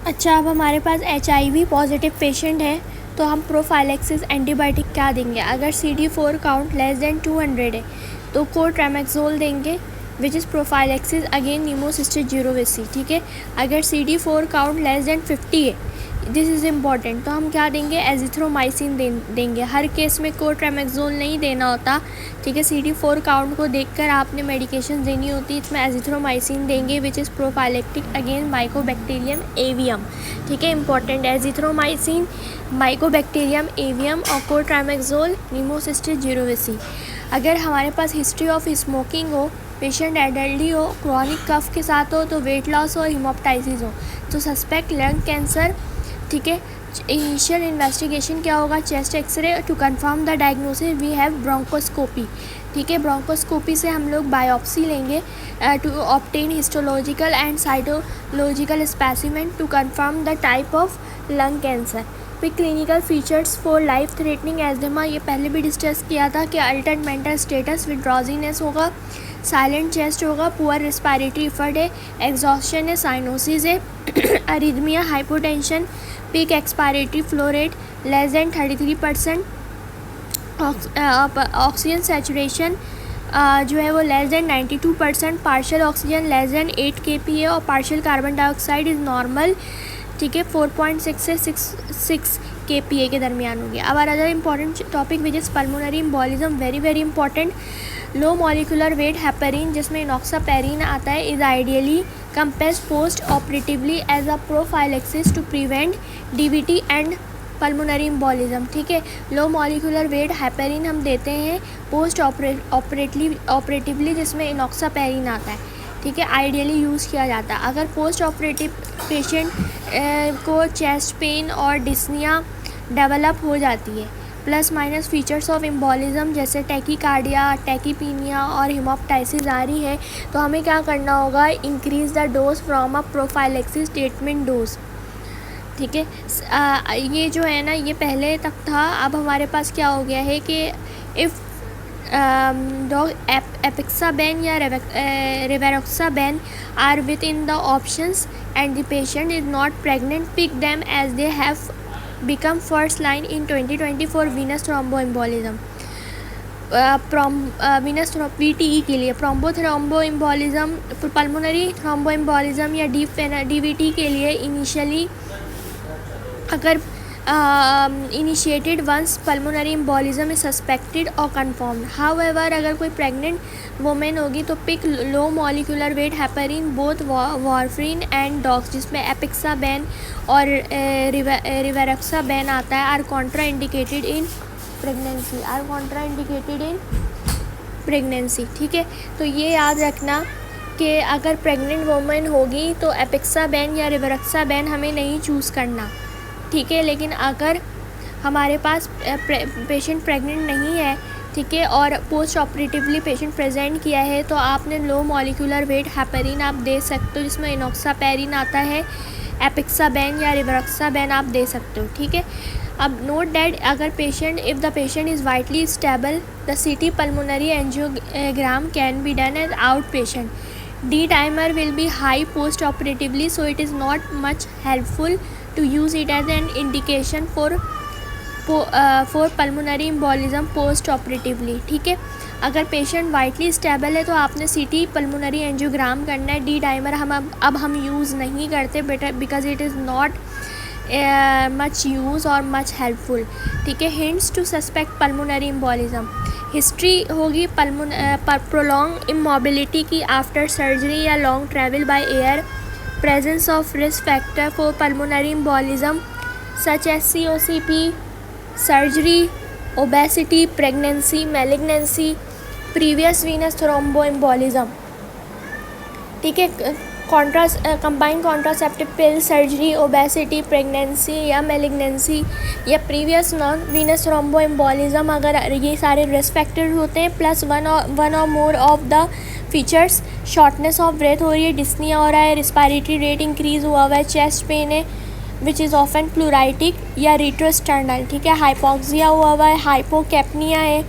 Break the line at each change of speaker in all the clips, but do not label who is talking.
अच्छा, अब हमारे पास HIV पॉजिटिव पेशेंट है तो हम प्रोफाइलेक्सिस एंटीबायोटिक क्या देंगे? अगर CD4 काउंट लेस देन 200 है तो कोट्रामेक्सोल देंगे विच इज़ प्रोफाइलेक्सिस अगेन नीमोसिस्टिस जिरोविसी। ठीक है, अगर CD4 काउंट लेस देन 50 है, दिस इज़ इम्पॉर्टेंट, तो हम क्या देंगे? एजिथ्रोमाइसिन देंगे। हर केस में कोट्रामेक्सोल नहीं देना होता। ठीक है, CD4 काउंट को देखकर आपने मेडिकेशन देनी होती है। इसमें एजिथ्रोमाइसिन देंगे which is prophylactic against Mycobacterium avium. ठीक है, इंपॉर्टेंट, एजिथ्रोमाइसिन, माइकोबैक्टीरियम एवियम और कोट्रामेक्सोल नीमोसिस्टिस जिरोविसी। अगर हमारे पास हिस्ट्री ऑफ स्मोकिंग हो, पेशेंट एडल्टी हो, क्रॉनिक कफ के साथ हो, तो वेट लॉस और हिमोप्टाइसिस हो, तो सस्पेक्ट लंग कैंसर। ठीक है, इनिशियल इन्वेस्टिगेशन क्या होगा? Chest x ray. To confirm the diagnosis we have bronchoscopy. ठीक है, ब्रोंकोस्कोपी से हम लोग बायोप्सी लेंगे to obtain histological and cytological specimen to confirm the type of lung cancer. फिर clinical features for life threatening asthma, ये पहले भी डिस्कस किया था कि altered mental status with drowsiness होगा, साइलेंट चेस्ट होगा, पुअर रिस्पायरेटरी इफर्ट है, एग्जॉस्शन है, साइनोसिस है, arrhythmia, hypotension, peak expiratory flow rate less than 33%, oxygen saturation जो है वो less then 92%, partial oxygen less than 8 kPa और partial carbon dioxide is normal. ठीक है, 4.6 से 6 kPa के दरमियान होगी। अब other important topic which is pulmonary embolism, very important. Low molecular weight heparin, जिसमें इनॉक्सापेरिन आता है, is ideally commenced post operatively as a prophylaxis to prevent DVT and pulmonary embolism. ठीक है, लो मॉलिकुलर वेट हेपेरिन हम देते हैं post operatively, जिसमें enoxaparin आता है। ठीक है, आइडियली यूज़ किया जाता है। अगर पोस्ट ऑपरेटिव पेशेंट को चेस्ट पेन और डिस्निया डेवलप हो जाती है, plus minus features of embolism जैसे टैकीकार्डिया, टैकीपीनिया और हिमोप्टाइसिस आ रही है, तो हमें क्या करना होगा? Increase the dose from a prophylaxis treatment dose. ठीक है, ये जो है ना, ये पहले तक था। अब हमारे पास क्या हो गया है कि इफ़ डॉग एपिक्साबेन या rivaroxaban are within the options and the patient is not pregnant, pick them as they have become first line in 2024 venous thromboembolism. Venous VTE के लिए थ्रोम्बोएम्बोलिज्म, पल्मोनरी थ्रोम्बोएम्बोलिज्म या DVT के लिए initially अगर initiated once pulmonary embolism is suspected और confirmed. However अगर कोई pregnant women होगी तो pick low molecular weight heparin both warfarin and DOACs, जिसमें एपिक्साबेन और रिवेरोक्साबेन आता है, are contraindicated in pregnancy. ठीक है, तो ये याद रखना कि अगर प्रेग्नेंट वुमेन होगी तो एपिक्साबेन या रिवेरोक्साबेन हमें नहीं चूज़ करना। ठीक है, लेकिन अगर हमारे पास पेशेंट प्रेग्नेंट नहीं है, ठीक है, और पोस्ट ऑपरेटिवली पेशेंट प्रेजेंट किया है, तो आपने लो मॉलिकुलर वेट हेपेरिन आप दे सकते हो, जिसमें इनॉक्सापेरिन आता है, एपिक्साबेन या रिवेरोक्साबेन आप दे सकते हो। ठीक है, अब नोट दैट अगर if the patient is vitally stable, the CT pulmonary angiogram can be done as outpatient. D-dimer will be high post operatively, so it is not much helpful to use it as an indication for pulmonary embolism post operatively। ठीक है, अगर patient vitally stable है तो आपने CT pulmonary angiogram करना है। D-dimer हम use नहीं करते because it is not much use और मच हेल्पफुल। ठीक है, hints to suspect pulmonary embolism, history होगी प्रोलॉन्ग इमोबिलिटी की आफ्टर सर्जरी या long travel by air, presence of risk factor for pulmonary embolism such as COPD, surgery, obesity, pregnancy, malignancy, previous venous thromboembolism. ठीक है, combined contraceptive pill, surgery, obesity, pregnancy या malignancy या previous non venous thromboembolism, अगर ये सारे risk factors होते हैं, plus one और more of the features, shortness of breath हो रही है, डिस्निया हो रहा है, रिस्पायरेटरी रेट इंक्रीज हुआ है, चेस्ट पेन है विच इज़ ऑफन प्लूराइटिक या रिट्रोस्टर्नल। ठीक है, हाइपोक्सिया हुआ है, हाइपोकैप्निया है,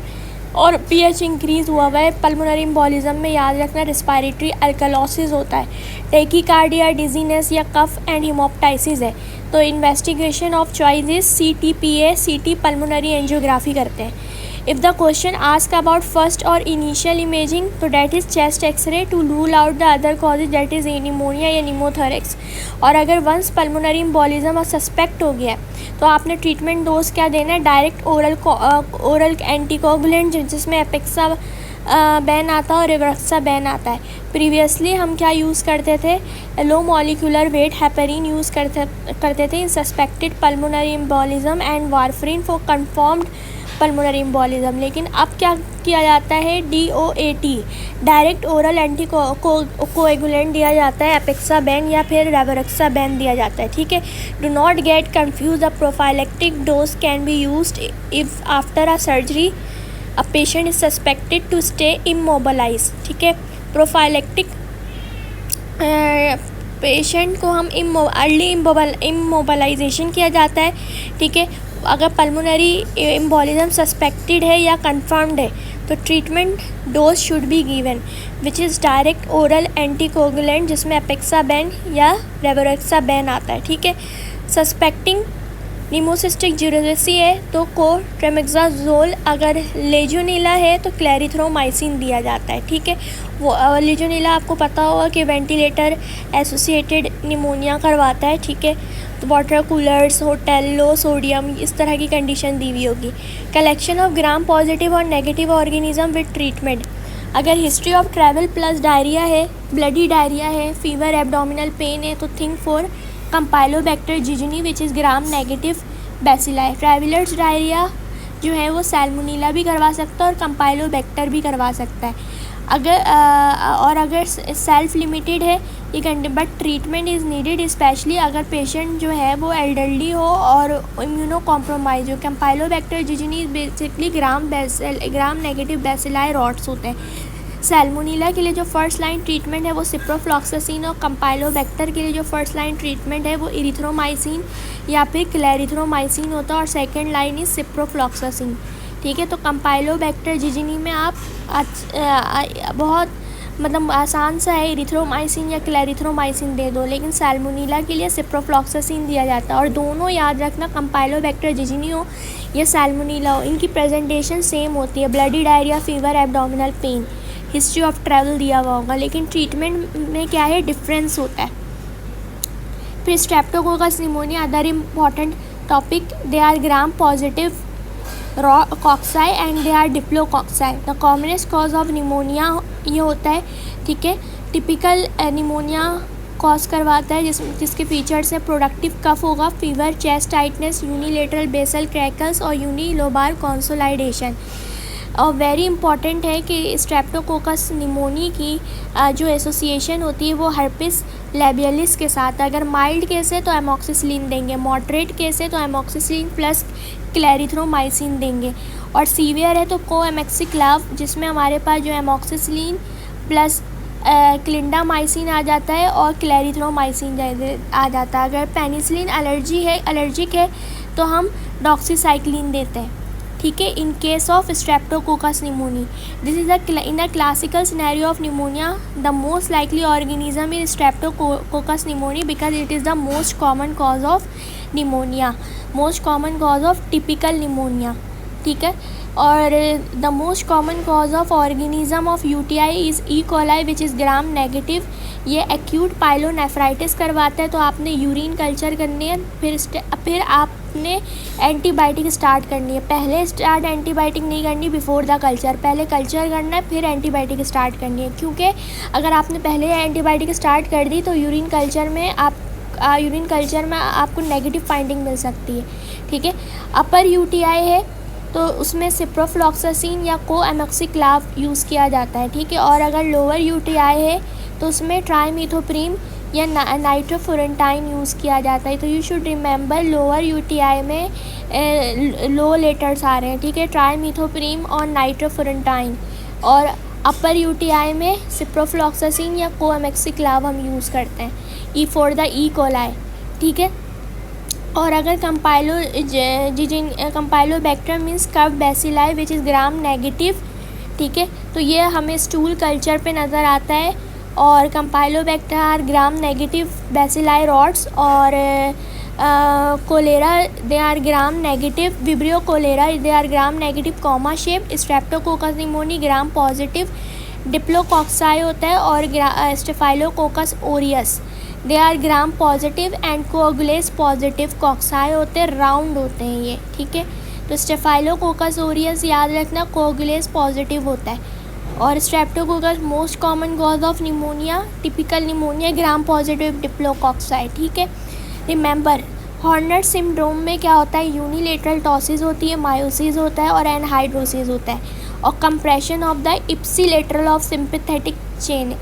और pH इंक्रीज़ हुआ है पल्मोनरी एम्बोलिज्म में, याद रखना रेस्पिरेटरी अल्कलोसिस होता है, टेकीकार्डिया, डिजीनेस या कफ एंड हिमोप्टाइसिस है। तो investigation of choice is CTPA, CT pulmonary angiography करते हैं। If the question ask about first और इनिशियल इमेजिंग तो that is chest x ray to rule out the other causes that is pneumonia या pneumothorax. और अगर once pulmonary embolism और suspect हो गया तो आपने ट्रीटमेंट डोज क्या देना है, डायरेक्ट ओरल एंटीकोगुलेंट जिसमें एपेक्सा बैन आता है और रिवर्क्सा बैन आता है। प्रीवियसली हम क्या यूज़ करते थे, low molecular weight heparin use करते थे in suspected pulmonary embolism and warfarin for confirmed pulmonary embolism. लेकिन अब क्या किया जाता है, DOAT direct oral anticoagulant दिया जाता है, एपेक्सा बैन या फिर रेवरक्सा बैन दिया जाता है। ठीक है, do not get confuse, the prophylactic dose can be used if after a surgery a patient is suspected to stay immobilize. ठीक है, प्रोफाइलेक्टिक पेशेंट को हम अर्ली इमोबलाइजेशन किया जाता है। ठीक है, अगर पल्मोनरी एम्बोलिज्म सस्पेक्टेड है या कंफर्म्ड है तो treatment dose should be given which is direct oral anticoagulant जिसमें एपेक्सा बैन या रेवरक्सा बैन आता है। ठीक है, सस्पेक्टिंग निमोसिस्टिक ज्यूरेसी है तो ट्रेमेक्साजोल, अगर लेजियोनीला है तो क्लैरिथ्रोमाइसिन दिया जाता है। ठीक है, वो लेजियोनीला आपको पता होगा कि वेंटिलेटर एसोसिएटेड निमोनिया करवाता है। ठीक है, तो water coolers, hotel, low sodium, इस तरह की कंडीशन दी हुई होगी। कलेक्शन ऑफ ग्राम पॉजिटिव और नेगेटिव ऑर्गेनिज्म विद ट्रीटमेंट, अगर history of travel plus diarrhoea है, ब्लडी डायरिया है, फीवर, एब्डोमिनल पेन है तो think for campylobacter jejuni which is gram negative bacilli. Travellers diarrhoea जो है वो सैल्मोनेला भी करवा सकता है और कंपाइलोबैक्टर भी करवा सकता है। अगर सेल्फ लिमिटेड है ये but treatment is needed specially अगर पेशेंट जो है वो एल्डरली हो और इम्यूनो कॉम्प्रोमाइज हो। Campylobacter jejuni basically gram negative bacilli rods होते हैं। सैल्मोनेला के लिए जो फर्स्ट लाइन ट्रीटमेंट है वो सिप्रोफ्लॉक्सासिन और कंपाइलोबैक्टर के लिए जो फर्स्ट लाइन ट्रीटमेंट है वो इरिथ्रोमाइसिन या फिर क्लैरिथ्रोमाइसिन होता है और सेकेंड लाइन इज सिप्रोफ्लॉक्सासिन। ठीक है, तो कंपाइलोबैक्टर जिजनी में आप बहुत मतलब आसान सा है, इरिथ्रोमाइसिन या क्लैरिथ्रोमाइसिन दे दो, लेकिन सैल्मोनेला के लिए सिप्रोफ्लॉक्सासिन दिया जाता है। और दोनों याद रखना, कंपाइलोबैक्टर जिजनी हो या सैल्मोनेला हो, इनकी प्रेजेंटेशन सेम होती है, bloody diarrhoea, fever, abdominal pen, history of travel दिया हुआ होगा, लेकिन ट्रीटमेंट में क्या है, डिफरेंस होता है। फिर streptococcus pneumoniae, other important topic, they are gram positive raw cocci and they are diplococci. The commonest cause of pneumonia ये होता है। ठीक है, टिपिकल निमोनिया कॉज करवाता है जिसके फीचर्स है प्रोडक्टिव कफ होगा, fever, chest tightness, unilateral basal crackles और यूनिलोबार कॉन्सोलाइडेशन। और वेरी इंपॉर्टेंट है कि स्ट्रेप्टोकोकस निमोनी की जो एसोसिएशन होती है वो हर्पिस लेबियलिस के साथ। अगर माइल्ड केस है तो एमॉक्सिसिलिन देंगे, मॉडरेट केस है तो एमॉक्सिसिलिन प्लस क्लैरिथ्रोमाइसिन देंगे, और सीवियर है तो कोएमेक्सिक्लाव जिसमें हमारे पास जो एमॉक्सिसिलिन प्लस क्लिंडामाइसिन आ जाता है और क्लैरिथ्रोमाइसिन आ जाता है। अगर पेनिसिलिन एलर्जिक है तो हम डॉक्सीसाइक्लिन देते हैं। ठीक है, in case of Streptococcus pneumoniae, this is in a classical scenario of pneumonia the most likely organism is Streptococcus pneumoniae because it is the most common cause of pneumonia, most common cause of typical pneumonia. ठीक है, और the most common cause of organism of UTI is E coli which is gram negative. ये acute pyelonephritis करवाता है तो आपने urine culture करनी है, फिर आपने एंटीबायोटिक स्टार्ट करनी है। पहले स्टार्ट एंटीबायोटिक नहीं करनी बिफोर द कल्चर, पहले कल्चर करना है फिर एंटीबायोटिक स्टार्ट करनी है, क्योंकि अगर आपने पहले एंटीबायोटिक स्टार्ट कर दी तो यूरिन कल्चर में आपको नेगेटिव फाइंडिंग मिल सकती है। ठीक है, अपर यूटीआई है तो उसमें सिप्रोफ्लॉक्सासिन या कोएमेक्सिक्लाव यूज़ किया जाता है। ठीक है, और अगर लोअर यूटीआई है तो उसमें ट्राइमिथोप्रिम या नाइट्रोफुरेंटाइन यूज़ किया जाता है। तो you should remember lower UTI में लो लेटर्स आ रहे हैं। ठीक है, ट्राइमिथोप्रिम और नाइट्रोफुरेंटाइन, और अपर यूटीआई में सिप्रोफ्लॉक्सासिन या कोएमेक्सिक्लाव हम यूज़ करते हैं E for the E coli. ठीक है, और अगर campylobacter means curve bacilli which is gram negative, ठीक है, तो ये हमें स्टूल कल्चर पे नज़र आता है। और campylobacter are gram negative bacilli rods, और cholera they are gram negative, vibrio cholera they are gram negative comma shape, streptococcus pneumoniae gram positive, diplococci होता है, और staphylococcus aureus they are gram positive, and coagulase positive cocci होते हैं, round होते हैं ये, ठीक है। तो स्टेफाइलोकोकस ओरियस याद रखना कोगुलेस पॉजिटिव होता है, और streptococcus most common cause of pneumonia, typical pneumonia gram positive diplococci, ठीक है। रिमेंबर हॉर्नर सिंड्रोम में क्या होता है, यूनिलेटरल टॉसिस होती है, मायोसिस होता है, और एनहाइड्रोसिस होता है, और compression of the ipsilateral of sympathetic chain,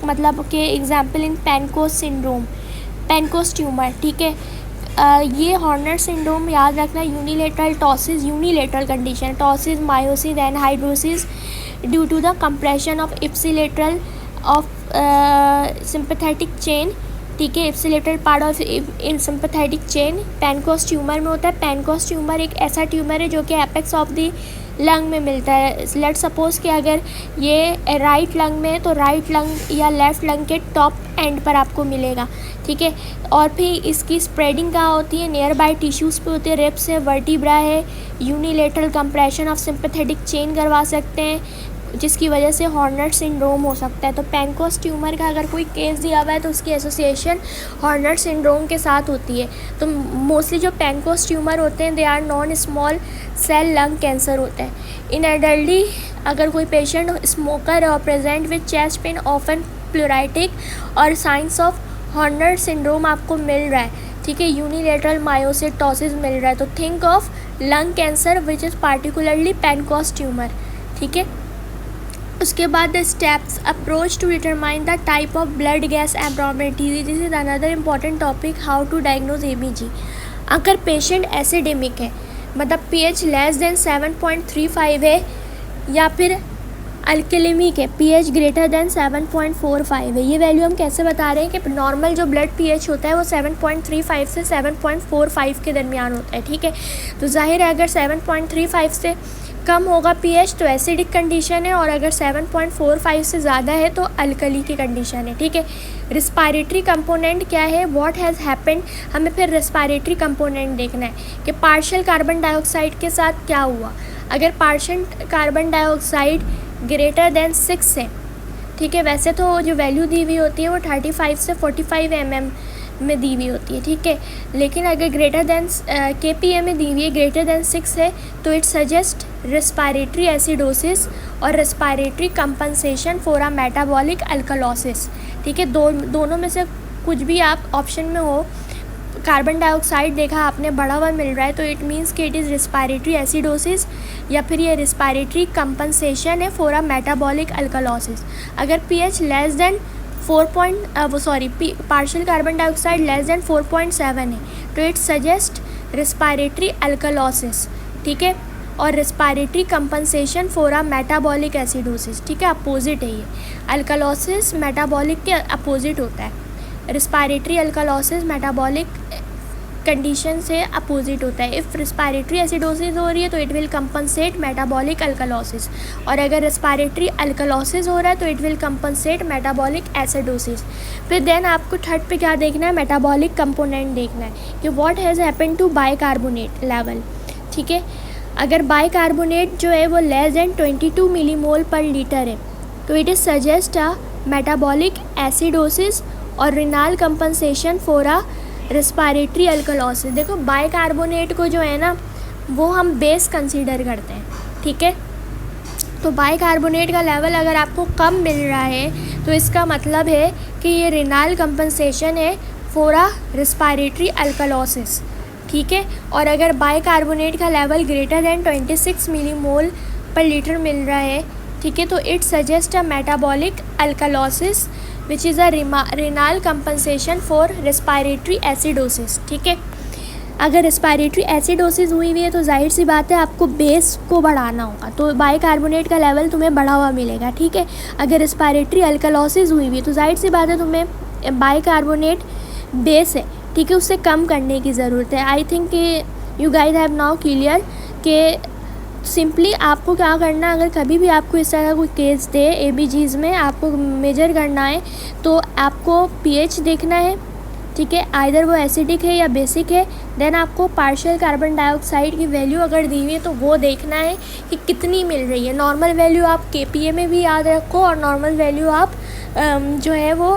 मतलब के example in Pancoast syndrome, Pancoast tumour, ठीक है। ये हॉर्नर सिंड्रोम याद रखना, unilateral ptosis, unilateral condition, ptosis, miosis, anhidrosis due to the compression of ipsilateral of sympathetic chain, ठीक है, ipsilateral part of in sympathetic chain Pancoast tumour में होता है। पेनकोस ट्यूमर एक ऐसा ट्यूमर है जो कि एपेक्स ऑफ द लंग में मिलता है। लेट सपोज कि अगर ये राइट लंग में है तो राइट लंग या लेफ़्ट लंग के टॉप एंड पर आपको मिलेगा, ठीक है। और फिर इसकी स्प्रेडिंग कहाँ होती है, नियर बाय टिश्यूज़ पे होती है, रिब्स है, वर्टिब्रा है, unilateral compression of sympathetic chain करवा सकते हैं, जिसकी वजह से हॉर्नर सिंड्रोम हो सकता है। तो पेनकोस ट्यूमर का अगर कोई केस दिया हुआ है तो उसकी एसोसिएशन हॉर्नर सिंड्रोम के साथ होती है। तो मोस्टली जो पेनकोस ट्यूमर होते हैं they are non small cell lung cancer होता है। इन एडल्टी अगर कोई पेशेंट स्मोकर और present with chest pain often pleuritic और साइंस ऑफ हॉर्नर सिंड्रोम आपको मिल रहा है, ठीक है, यूनिलेटरल मायोसिटोसिस मिल रहा है, तो think of lung cancer which is particularly Pancoast tumour, ठीक है। उसके बाद the steps approach to determine the type of blood gas abnormality, this is another important topic, how to diagnose ABG। अगर पेशेंट एसिडेमिक है, मतलब pH less than 7.35 है, या फिर अल्केलेमिक है, pH ग्रेटर देन 7.45 है, ये वैल्यू हम कैसे बता रहे हैं कि नॉर्मल जो ब्लड pH होता है वो 7.35 से 7.45 के दरमियान होता है, ठीक है। तो जाहिर है अगर 7.35 से कम होगा pH तो एसिडिक कंडीशन है, और अगर 7.45 से ज़्यादा है तो अल्कली की कंडीशन है, ठीक है। रिस्पायरेटरी कंपोनेंट क्या है, व्हाट हैज़ हैपेंड, हमें फिर रिस्पायरेटरी कंपोनेंट देखना है कि पार्शियल कार्बन डाइऑक्साइड के साथ क्या हुआ। अगर partial carbon dioxide greater than 6 है, ठीक है, वैसे तो जो वैल्यू दी हुई होती है वो 35 से 45 mm में दी हुई होती है, ठीक है, लेकिन अगर ग्रेटर देन kPa में दी हुई है, ग्रेटर देन 6 है, तो इट सजेस्ट रेस्पायरेटरी एसिडोसिस और respiratory compensation for a metabolic alkalosis, ठीक है। दोनों में से कुछ भी आप ऑप्शन में हो, कार्बन डाइऑक्साइड देखा आपने बढ़ा हुआ मिल रहा है तो इट मीन्स कि इट इज़ रेस्पायरेटरी एसिडोसिस, या फिर ये रेस्पायरेटरी कंपनसेशन है फॉर अ मेटाबॉलिक अल्कलोसिस। अगर pH less than partial carbon dioxide less than 4.7 है तो इट सजेस्ट रेस्पायरेटरी अल्कलोसिस, ठीक है, और respiratory compensation for a metabolic acidosis, ठीक है, अपोजिट है ये। अल्कलोसिस मेटाबॉलिक के अपोजिट होता है, रेस्पायरेटरी अल्कलोसिस मेटाबॉलिक कंडीशन से अपोजिट होता है। इफ़ रेस्पायरेटरी एसिडोसिस हो रही है तो it will compensate metabolic alkalosis, और अगर रेस्पायरेटरी अल्कलोसिस हो रहा है तो it will compensate metabolic acidosis. फिर देन आपको थर्ड पे क्या देखना है, मेटाबॉलिक कंपोनेंट देखना है कि what has happened to bicarbonate level, ठीक है। अगर बाइकार्बोनेट जो है वो less than 22 millimole per litre है तो it is suggest a metabolic acidosis और renal compensation for a respiratory alkalosis. देखो बाइकार्बोनेट को जो है ना वो हम बेस कंसीडर करते हैं, ठीक है। तो बाइकार्बोनेट का लेवल अगर आपको कम मिल रहा है तो इसका मतलब है कि ये रिनाल कंपनसेशन है फॉर अ रेस्पायरेटरी अल्कलोसिस, ठीक है। और अगर बाइकार्बोनेट का level greater than 26 millimole per litre मिल रहा है, ठीक है, तो it suggest a metabolic alkalosis which is a renal compensation for respiratory acidosis, ठीक है। अगर रेस्पायरेटरी एसिडोसिस हुई हुई है तो जाहिर सी बात है आपको बेस को बढ़ाना होगा, तो बाइकार्बोनेट का लेवल तुम्हें बढ़ा हुआ मिलेगा, ठीक है। अगर रेस्पायरेटरी अल्कलोसिस हुई हुई है तो जाहिर सी बात है तुम्हें बाइकार्बोनेट बेस है, ठीक है, उससे कम करने की ज़रूरत है। आई थिंक कि you guys have now clear कि सिंपली आपको क्या करना है, अगर कभी भी आपको इस तरह का कोई केस दे ABGs में, आपको मेजर करना है तो आपको pH देखना है, ठीक है, आइदर वो एसिडिक है या बेसिक है। देन आपको पार्शियल कार्बन डाइऑक्साइड की वैल्यू अगर दी हुई है तो वो देखना है कि कितनी मिल रही है। नॉर्मल वैल्यू आप kPa में भी याद रखो और नॉर्मल वैल्यू आप जो है वो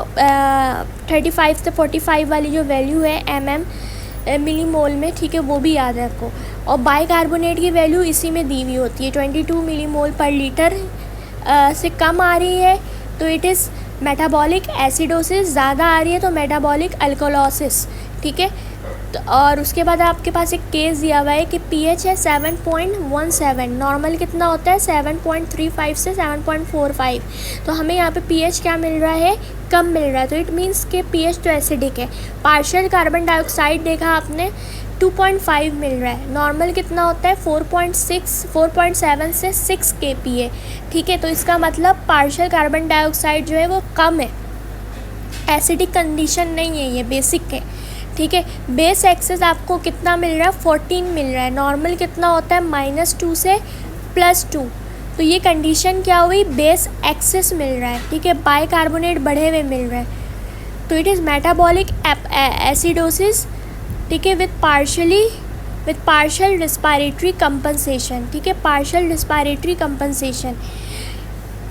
35 से 45 वाली जो वैल्यू है मिलीमोल में, ठीक है, वो भी याद रखो। और बाइकार्बोनेट की वैल्यू इसी में दी हुई होती है, 22 मिलीमोल पर लीटर से कम आ रही है तो इट इज़ मेटाबॉलिक एसिडोसिस, ज़्यादा आ रही है तो मेटाबॉलिक अल्कोलोसिस, ठीक है। तो और उसके बाद आपके पास एक केस दिया हुआ है कि pH है 7.17, नॉर्मल कितना होता है 7.35 से 7.45, तो हमें यहाँ पे pH क्या मिल रहा है, कम मिल रहा है, तो इट मीन्स कि pH तो एसिडिक है। पार्शियल कार्बन डाइऑक्साइड देखा आपने 2.5 मिल रहा है, नॉर्मल कितना होता है 4.7 से 6 kPa, ठीक है। तो इसका मतलब पार्शियल कार्बन डाइऑक्साइड जो है वो कम है, एसिडिक कंडीशन नहीं है, ये बेसिक है, ठीक है। बेस एक्सेस आपको कितना मिल रहा है 14 मिल रहा है, नॉर्मल कितना होता है -2 से +2, तो ये कंडीशन क्या हुई, बेस एक्सेस मिल रहा है, ठीक है, बाइकार्बोनेट बढ़े हुए मिल रहा है, तो इट इज़ मेटाबॉलिक एसिडोसिस, ठीक है, विथ पार्शियल रिस्पायरेटरी कंपनसेशन, ठीक है, partial respiratory compensation.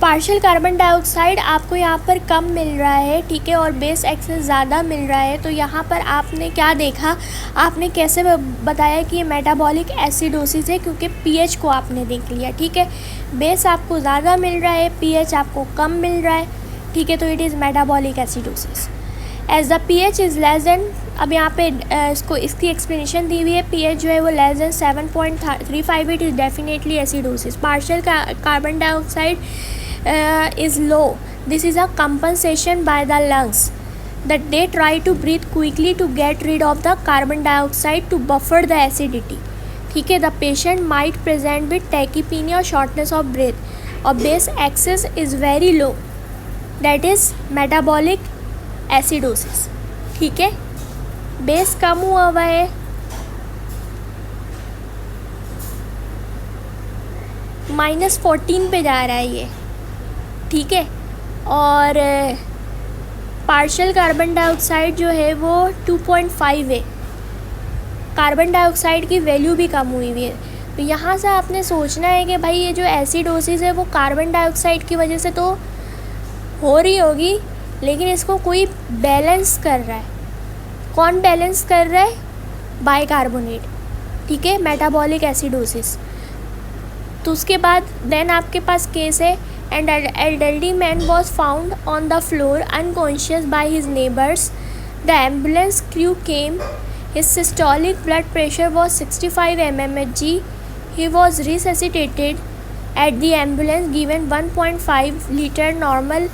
Partial carbon dioxide आपको यहाँ पर कम मिल रहा है, ठीक है, और बेस एक्सेस ज़्यादा मिल रहा है, तो यहाँ पर आपने क्या देखा, आपने कैसे बताया कि ये मेटाबॉलिक एसिडोसिस है, क्योंकि pH को आपने देख लिया, ठीक है। बेस आपको ज़्यादा मिल रहा है, pH आपको कम मिल रहा है, ठीक है, तो it is metabolic acidosis. As the pH is less than, अब यहाँ पे इसकी एक्सप्लेनेशन दी हुई है, pH जो है वो less then 7.35, it is definitely acidosis. Partial carbon dioxide is low. This is a compensation by the lungs that they try to breathe quickly to get rid of the carbon dioxide to buffer the acidity, ठीक है। The patient might present with tachypnea or shortness of breath, और base excess is very low, that is metabolic acidosis, ठीक है। Base कम हुआ है, -14 पे जा रहा है ये, ठीक है, और पार्शियल कार्बन डाइऑक्साइड जो है वो 2.5 है, कार्बन डाइऑक्साइड की वैल्यू भी कम हुई है। तो यहाँ से आपने सोचना है कि भाई ये जो एसिडोसिस है वो कार्बन डाइऑक्साइड की वजह से तो हो रही होगी, लेकिन इसको कोई बैलेंस कर रहा है। कौन बैलेंस कर रहा है, बाइकार्बोनेट, ठीक है, मेटाबॉलिक एसिडोसिस। तो उसके बाद देन आपके पास केस है, and an elderly man was found on the floor unconscious by his neighbors. The ambulance crew came. His systolic blood pressure was 65 mmHg. He was resuscitated at the ambulance, given 1.5 liter normal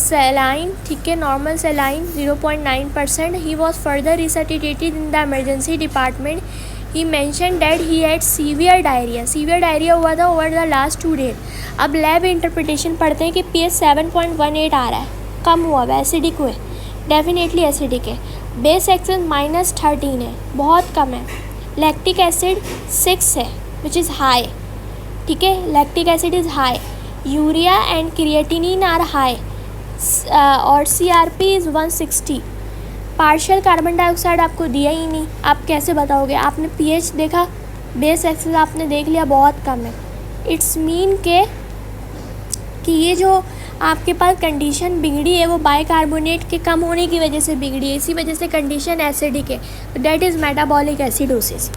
saline, ठीक है, normal saline 0.9%. He was further resuscitated in the emergency department. He mentioned that he had severe diarrhea. Severe diarrhea हुआ था over the last 2 days. अब lab interpretation पढ़ते हैं कि pH 7.18 आ रहा है, कम हुआ है, एसिडिक हुए, डेफिनेटली एसिडिक है। बेस एक्सेस -13 है, बहुत कम है। लैक्टिक एसिड 6 है, विच इज़ हाई, ठीक है, lactic acid is high. Urea and creatinine are high, और CRP is 160। Partial carbon dioxide आपको दिया ही नहीं, आप कैसे बताओगे, आपने pH देखा, बेस एक्सेस आपने देख लिया, बहुत कम है। इट्स मीन कि ये जो आपके पास कंडीशन बिगड़ी है वो बाइकार्बोनेट के कम होने की वजह से बिगड़ी है, इसी वजह से कंडीशन एसिडिक है, तो दैट इज़ मेटाबॉलिक एसिडोसिस,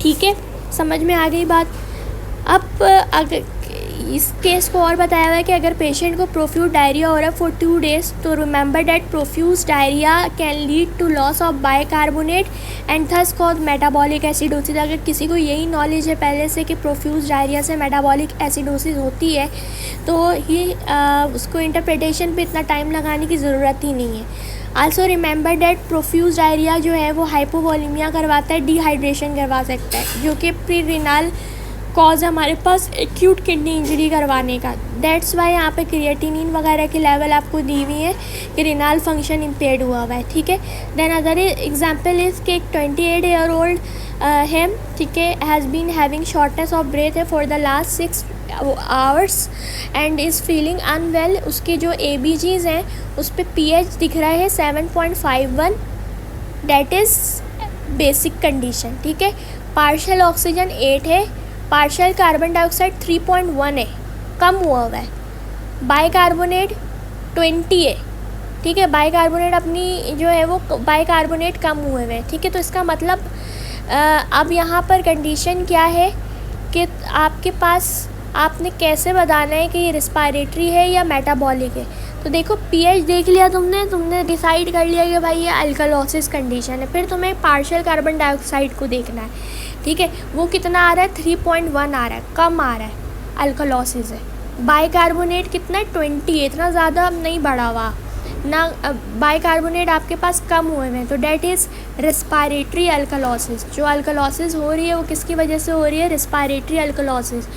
ठीक है, समझ में आ गई बात। अब अगर इस केस को और बताया हुआ है कि अगर पेशेंट को प्रोफ्यूज डायरिया हो रहा है फॉर 2 days, तो remember that profuse diarrhoea can lead to loss of bicarbonate and thus cause metabolic acidosis. अगर किसी को यही नॉलेज है पहले से कि प्रोफ्यूज डायरिया से मेटाबॉलिक एसिडोसिस होती है, तो ही उसको इंटरप्रिटेशन पे इतना टाइम लगाने की ज़रूरत ही नहीं है। Also remember that profuse diarrhoea जो है वो हाइपोवोलेमिया करवाता है, डिहाइड्रेशन करवा सकता है, जो कि प्री रिनल कॉज हमारे पास एक्यूट किडनी इंजरी करवाने का। दैट्स वाई यहाँ पे क्रिएटिनिन वगैरह की लेवल आपको दी हुई है कि रिनाल फंक्शन इम्पेयर्ड हुआ है, ठीक है। देन अदर एग्जांपल इज़ कि एक 28 ईयर ओल्ड है, ठीक है, has been having shortness of breath है for the last 6 hours and is feeling unwell. उसके जो ABGs हैं उस पर pH दिख रहा है 7.51, दैट इज़ बेसिक कंडीशन, ठीक है। पार्शियल ऑक्सीजन 8 है, पार्शियल कार्बन डाइऑक्साइड 3.1 है, कम हुआ है। बाइकार्बोनेट 20 है, ठीक है, बाइकार्बोनेट अपनी जो है वो बाइकार्बोनेट कम हुए हैं, ठीक है। तो इसका मतलब अब यहाँ पर कंडीशन क्या है कि आपके पास आपने कैसे बताना है कि ये रिस्पायरेटरी है या मेटाबॉलिक है। तो देखो pH देख लिया तुमने डिसाइड कर लिया कि भाई ये अल्कलोसिस कंडीशन है। फिर तुम्हें पार्शियल कार्बन डाइऑक्साइड को देखना है, ठीक है, वो कितना आ रहा है, 3.1 आ रहा है, कम आ रहा है, अल्कलोसिस है। बाइकार्बोनेट कितना है, 20 है, इतना ज़्यादा नहीं बढ़ा हुआ ना, बाइकार्बोनेट आपके पास कम हुए हैं, तो डेट इज़ रिस्पायरेटरी अल्कलोसिस। जो अल्कलोसिस हो रही है वो किसकी वजह से हो रही है, रिस्पायरेटरी अल्कलोसिस।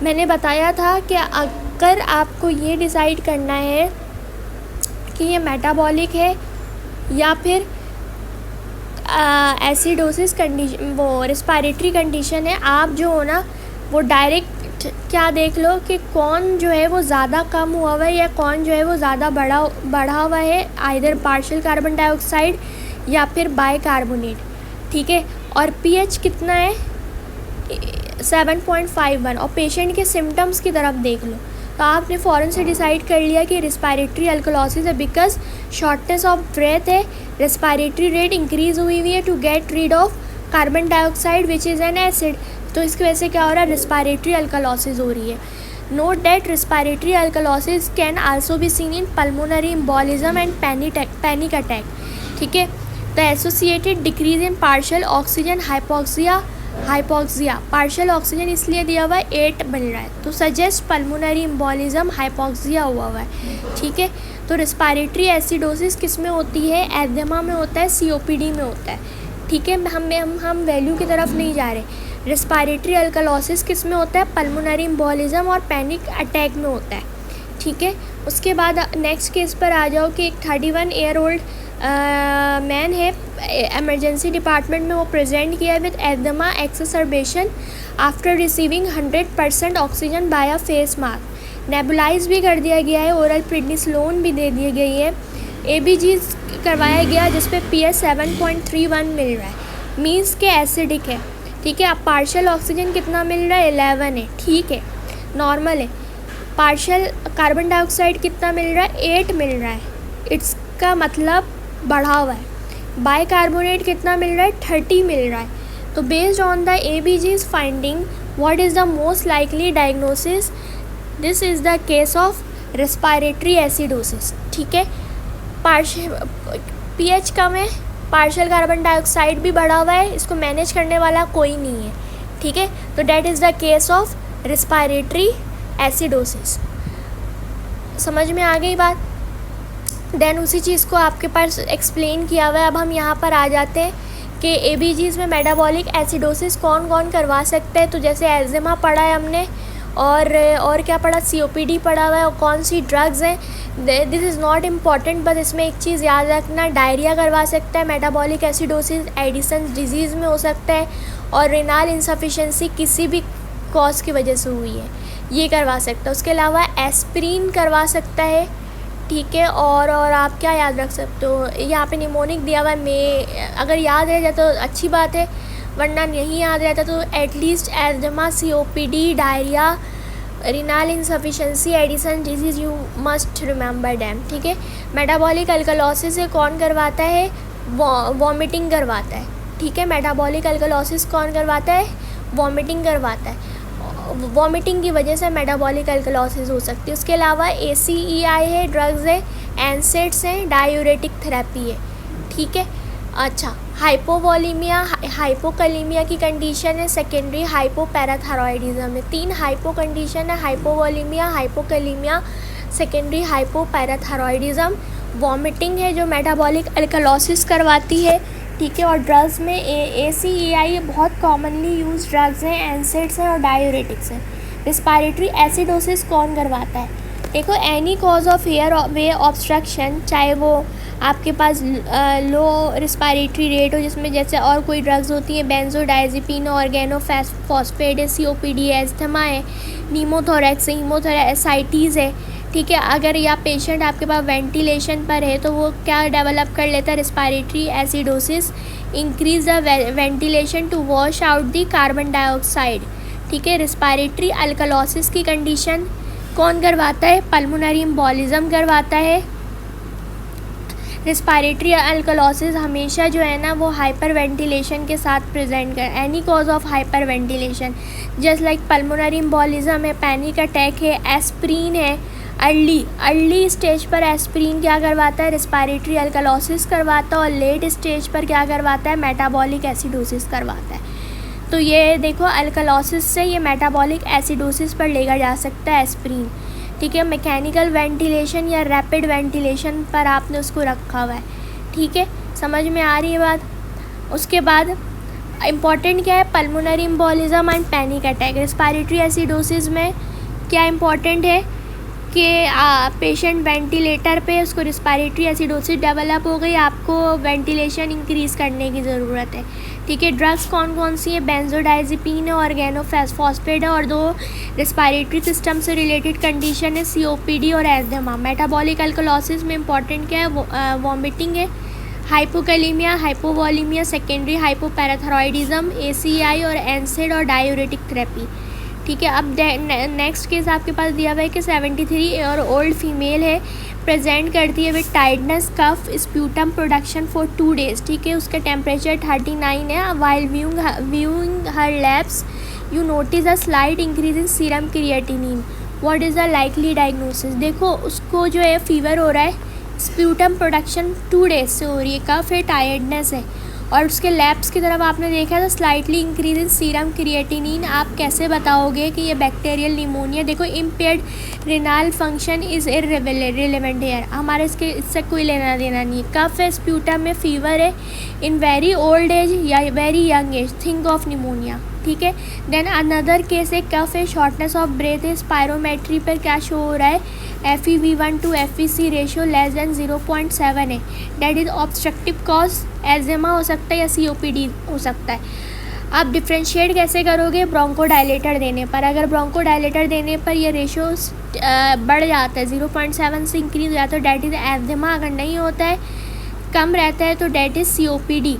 मैंने बताया था कि अगर आपको ये डिसाइड करना है कि ये मेटाबॉलिक है या फिर एसिडोसिस कंडीशन, वो रिस्पायरेटरी कंडीशन है, आप जो हो ना वो डायरेक्ट क्या देख लो कि कौन जो है वो ज़्यादा कम हुआ हुआ है या कौन जो है वो ज़्यादा बढ़ा हुआ है, आइदर पार्शियल कार्बन डाइऑक्साइड या फिर बाइकार्बोनेट, ठीक है। और pH कितना है, 7.51, और पेशेंट के सिम्टम्स की तरफ देख लो तो आपने फ़ौरन से डिसाइड कर लिया कि रिस्पायरेटरी अल्कलोसिस है, बिकॉज शॉर्टनेस ऑफ ब्रेथ है, रिस्पायरेटरी रेट इंक्रीज़ हुई है to get rid of carbon dioxide which is an acid. तो इसकी वजह से क्या हो रहा है, रिस्पायरेटरी अल्कलोसिस हो रही है। Note that respiratory alkalosis can also be seen in pulmonary embolism and panic attack, ठीक है। The associated decrease in partial oxygen hypoxia, partial oxygen इसलिए दिया हुआ है 8 मिल रहा है, तो सजेस्ट पल्मोनरी एम्बोलिज्म हाइपोक्सिया हुआ है, ठीक है। तो रिस्पायरेटरी एसिडोसिस किस में होती है, एस्थमा में होता है, COPD में होता है, ठीक है। हम वैल्यू की तरफ नहीं जा रहे। रिस्पायरेटरी अल्कलोसिस किस में होता है, पल्मोनरी एम्बोलिज्म और पैनिक अटैक में होता है, ठीक है। उसके बाद नेक्स्ट केस पर आ जाओ कि एक 31 ईयर ओल्ड मैन है, एमरजेंसी डिपार्टमेंट में वो प्रेजेंट किया with asthma exacerbation after receiving 100% oxygen by face mask, nebulize भी कर दिया गया है, ओरल प्रेडनिसोलोन भी दे दी गई है, ABG करवाया गया जिस पे pH 7.31 मिल रहा है, मीन्स के एसिडिक है, ठीक है। अब पार्शियल ऑक्सीजन कितना मिल रहा है, 11 है, ठीक है, नॉर्मल है। पार्शियल कार्बन डाइऑक्साइड कितना मिल रहा है, 8 मिल रहा है, इसका मतलब बढ़ा हुआ है। बाइकार्बोनेट कितना मिल रहा है, 30 मिल रहा है। तो based on the ABG's finding what is the most likely diagnosis, this is the case of respiratory acidosis, ठीक है। pH कम है, पार्शियल कार्बन डाइऑक्साइड भी बढ़ा हुआ है, इसको मैनेज करने वाला कोई नहीं है, ठीक है। तो that is the case of respiratory acidosis. समझ में आ गई बात। देन उसी चीज़ को आपके पास एक्सप्लेन किया हुआ है। अब हम यहाँ पर आ जाते हैं कि ABGs में मेटाबॉलिक एसिडोसिस कौन कौन करवा सकते हैं। तो जैसे एल्जेमा पढ़ा है हमने, और क्या पढ़ा, COPD पढ़ा हुआ है, और कौन सी ड्रग्स हैं, दिस इज़ नॉट इम्पॉर्टेंट, बस इसमें एक चीज़ याद रखना, डायरिया करवा सकता है मेटाबॉलिक एसिडोसिस, एडिसन डिजीज़ में हो सकता है, और रेनाल इंसफिशेंसी किसी भी कॉज की वजह से हुई है, ये करवा सकता है। उसके अलावा एस्प्रिन करवा सकता है, ठीक है। और आप क्या याद रख सकते हो, यहाँ पे निमोनिक दिया हुआ है, अगर याद रह जाए तो अच्छी बात है, वरना नहीं याद रहता तो at least asthma, COPD, diarrhoea, renal insufficiency, Addison disease, you must remember them, ठीक है। मेटाबॉलिक अल्कलोसिस से कौन करवाता है, वॉमिटिंग करवाता है, ठीक है। मेटाबॉलिक अल्कलोसिस कौन करवाता है, वॉमिटिंग करवाता है, वॉमिटिंग की वजह से मेटाबॉलिक अल्कलोसिस हो सकती है। उसके अलावा ACEI है, ड्रग्स है, एनसेड्स हैं, डायूरेटिक थेरेपी है, ठीक है। अच्छा, हाइपोवॉलीमिया, हाइपोकलीमिया की कंडीशन है, सेकेंडरी हाइपोपैराथायरॉयडिज्म है। 3 हाइपो कंडीशन है, हाइपोवॉलीमिया, हाइपोकलीमिया, सेकेंडरी हाइपोपैराथायरॉयडिज्म। वॉमिटिंग है जो मेटाबॉलिक अल्कलोसिस करवाती है, ठीक है। और ड्रग्स में ACEI बहुत कॉमनली यूज ड्रग्स हैं, एनसेड्स हैं और डायूरेटिक्स हैं। रिस्पायरेटरी एसिडोसिस कौन करवाता है? देखो, any cause of air way obstruction, चाहे वो आपके पास लो रिस्पायरेटरी रेट हो, जिसमें जैसे और कोई ड्रग्स होती हैं, बेंजोडाइजिपिन, ऑर्गेनोफॉस्फेट है, COPD है, एस्थमा है, नीमोथोरैक्स है, हीमोथोरासाइटिस है, ठीक है। अगर या पेशेंट आपके पास वेंटिलेशन पर है तो वो क्या डेवलप कर लेता है? Respiratory acidosis, increase the ventilation to wash out the carbon dioxide, ठीक है। रिस्पायरेटरी अल्कलोसिस की कंडीशन कौन करवाता है? पल्मोनरी एम्बोलिज्म करवाता है। रिस्पायरेटरी अल्कलोसिस हमेशा जो है ना वो हाइपर वेंटिलेशन के साथ प्रेजेंट कर, any cause of hyper ventilation, just like pulmonary embolism है, पैनिक अटैक है, एस्प्रीन है। अर्ली स्टेज पर एस्प्रीन क्या करवाता है? रिस्पायरेटरी अल्कलोसिस करवाता है। और लेट स्टेज पर क्या करवाता है? मेटाबॉलिक एसिडोसिस करवाता है। तो ये देखो, अल्कलोसिस से ये मेटाबॉलिक एसिडोसिस पर लेकर जा सकता है एस्प्रीन, ठीक है। मैकेनिकल वेंटिलेशन या रैपिड वेंटिलेशन पर आपने उसको रखा हुआ है, ठीक है। समझ में आ रही है बात? उसके बाद इम्पॉर्टेंट क्या है? Pulmonary embolism and panic attack. Respiratory acidosis में क्या इम्पॉर्टेंट है कि पेशेंट वेंटिलेटर पे, उसको रिस्पायरेटरी एसिडोसिस डेवलप हो गई, आपको वेंटिलेशन इंक्रीज़ करने की ज़रूरत है, ठीक है। ड्रग्स कौन कौन सी है? बेंजोडाइजिपिन है, ऑर्गेनोफॉस्फेट है, और 2 रिस्पायरेटरी सिस्टम से रिलेटेड कंडीशन है, COPD और एस्थमा। मेटाबॉलिक अल्कलोसिस में इंपॉर्टेंट क्या है? वॉमिटिंग है, हाइपोकैलिमिया, हाइपोवॉलीमिया, सेकेंडरी हाइपोपैराथायरॉयडिज्म, ACEI और एनसेड और डायूरेटिक थेरेपी, ठीक है। अब नेक्स्ट केस आपके पास दिया हुआ है कि 73 और ओल्ड फीमेल है, प्रेजेंट करती है with tightness, cough, sputum production for 2 days, ठीक है। उसका टेम्परेचर 39 है। While viewing her labs you notice a slight increase in serum creatinine, what is the likely diagnosis? देखो, उसको जो है फीवर हो रहा है, स्प्यूटम प्रोडक्शन 2 days से हो रही है, कफ है, टायर्डनेस है, और उसके लैब्स की तरफ आपने देखा तो slightly increase in serum creatinine. आप कैसे बताओगे कि ये बैक्टीरियल निमोनिया? देखो, impaired renal function is irrelevant here, हमारे इससे कोई लेना देना नहीं है। कफ है, स्प्यूटम में, फीवर है, इन वेरी ओल्ड एज या very young age, think of pneumonia, ठीक है। देन अनदर केस है, कफ है, शॉर्टनेस ऑफ ब्रेथ है, स्पायरोमेट्री पर क्या शो हो रहा है? FeV1 to FVC ratio less than 0.7 है, डेट इज़ ऑब्स्ट्रक्टिव कॉज, एजेमा हो सकता है या COPD हो सकता है। आप डिफ्रेंशिएट कैसे करोगे? ब्रोंकोडायलेटर देने पर। अगर ब्रोंकोडायलेटर देने पर ये रेशियो बढ़ जाता है, 0.7 से इंक्रीज हो जाता है, डेट इज़ एजेमा। अगर नहीं होता है, कम रहता है, तो डेट इज़ COPD,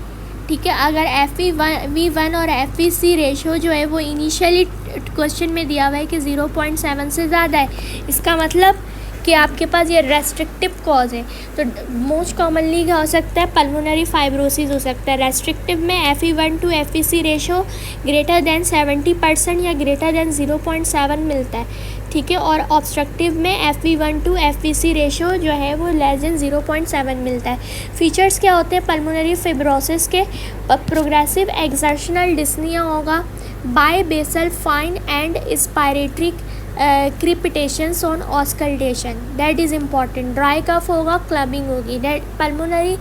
ठीक है। अगर FeV1 और FVC रेशियो जो है वो इनिशियली क्वेश्चन में दिया हुआ है कि 0.7 से ज़्यादा है, इसका मतलब कि आपके पास ये रेस्ट्रिक्टिव कॉज है। तो मोस्ट कॉमनली क्या हो सकता है? पल्मोनरी फाइब्रोसिस हो सकता है। रेस्ट्रिक्टिव में FeV1 to FVC ratio greater than 70% या ग्रेटर देन 0.7 मिलता है, ठीक है। और ऑब्स्ट्रक्टिव में FeV1 to FVC रेशो जो है वो लेस देन 0.7 मिलता है। फीचर्स क्या होते हैं पल्मोनरी फाइब्रोसिस के? प्रोग्रेसिव एक्सर्शनल डिस्निया होगा, bibasal fine end inspiratory crepitations on auscultation, that is important. Dry cough होगा, क्लबिंग होगी। That pulmonary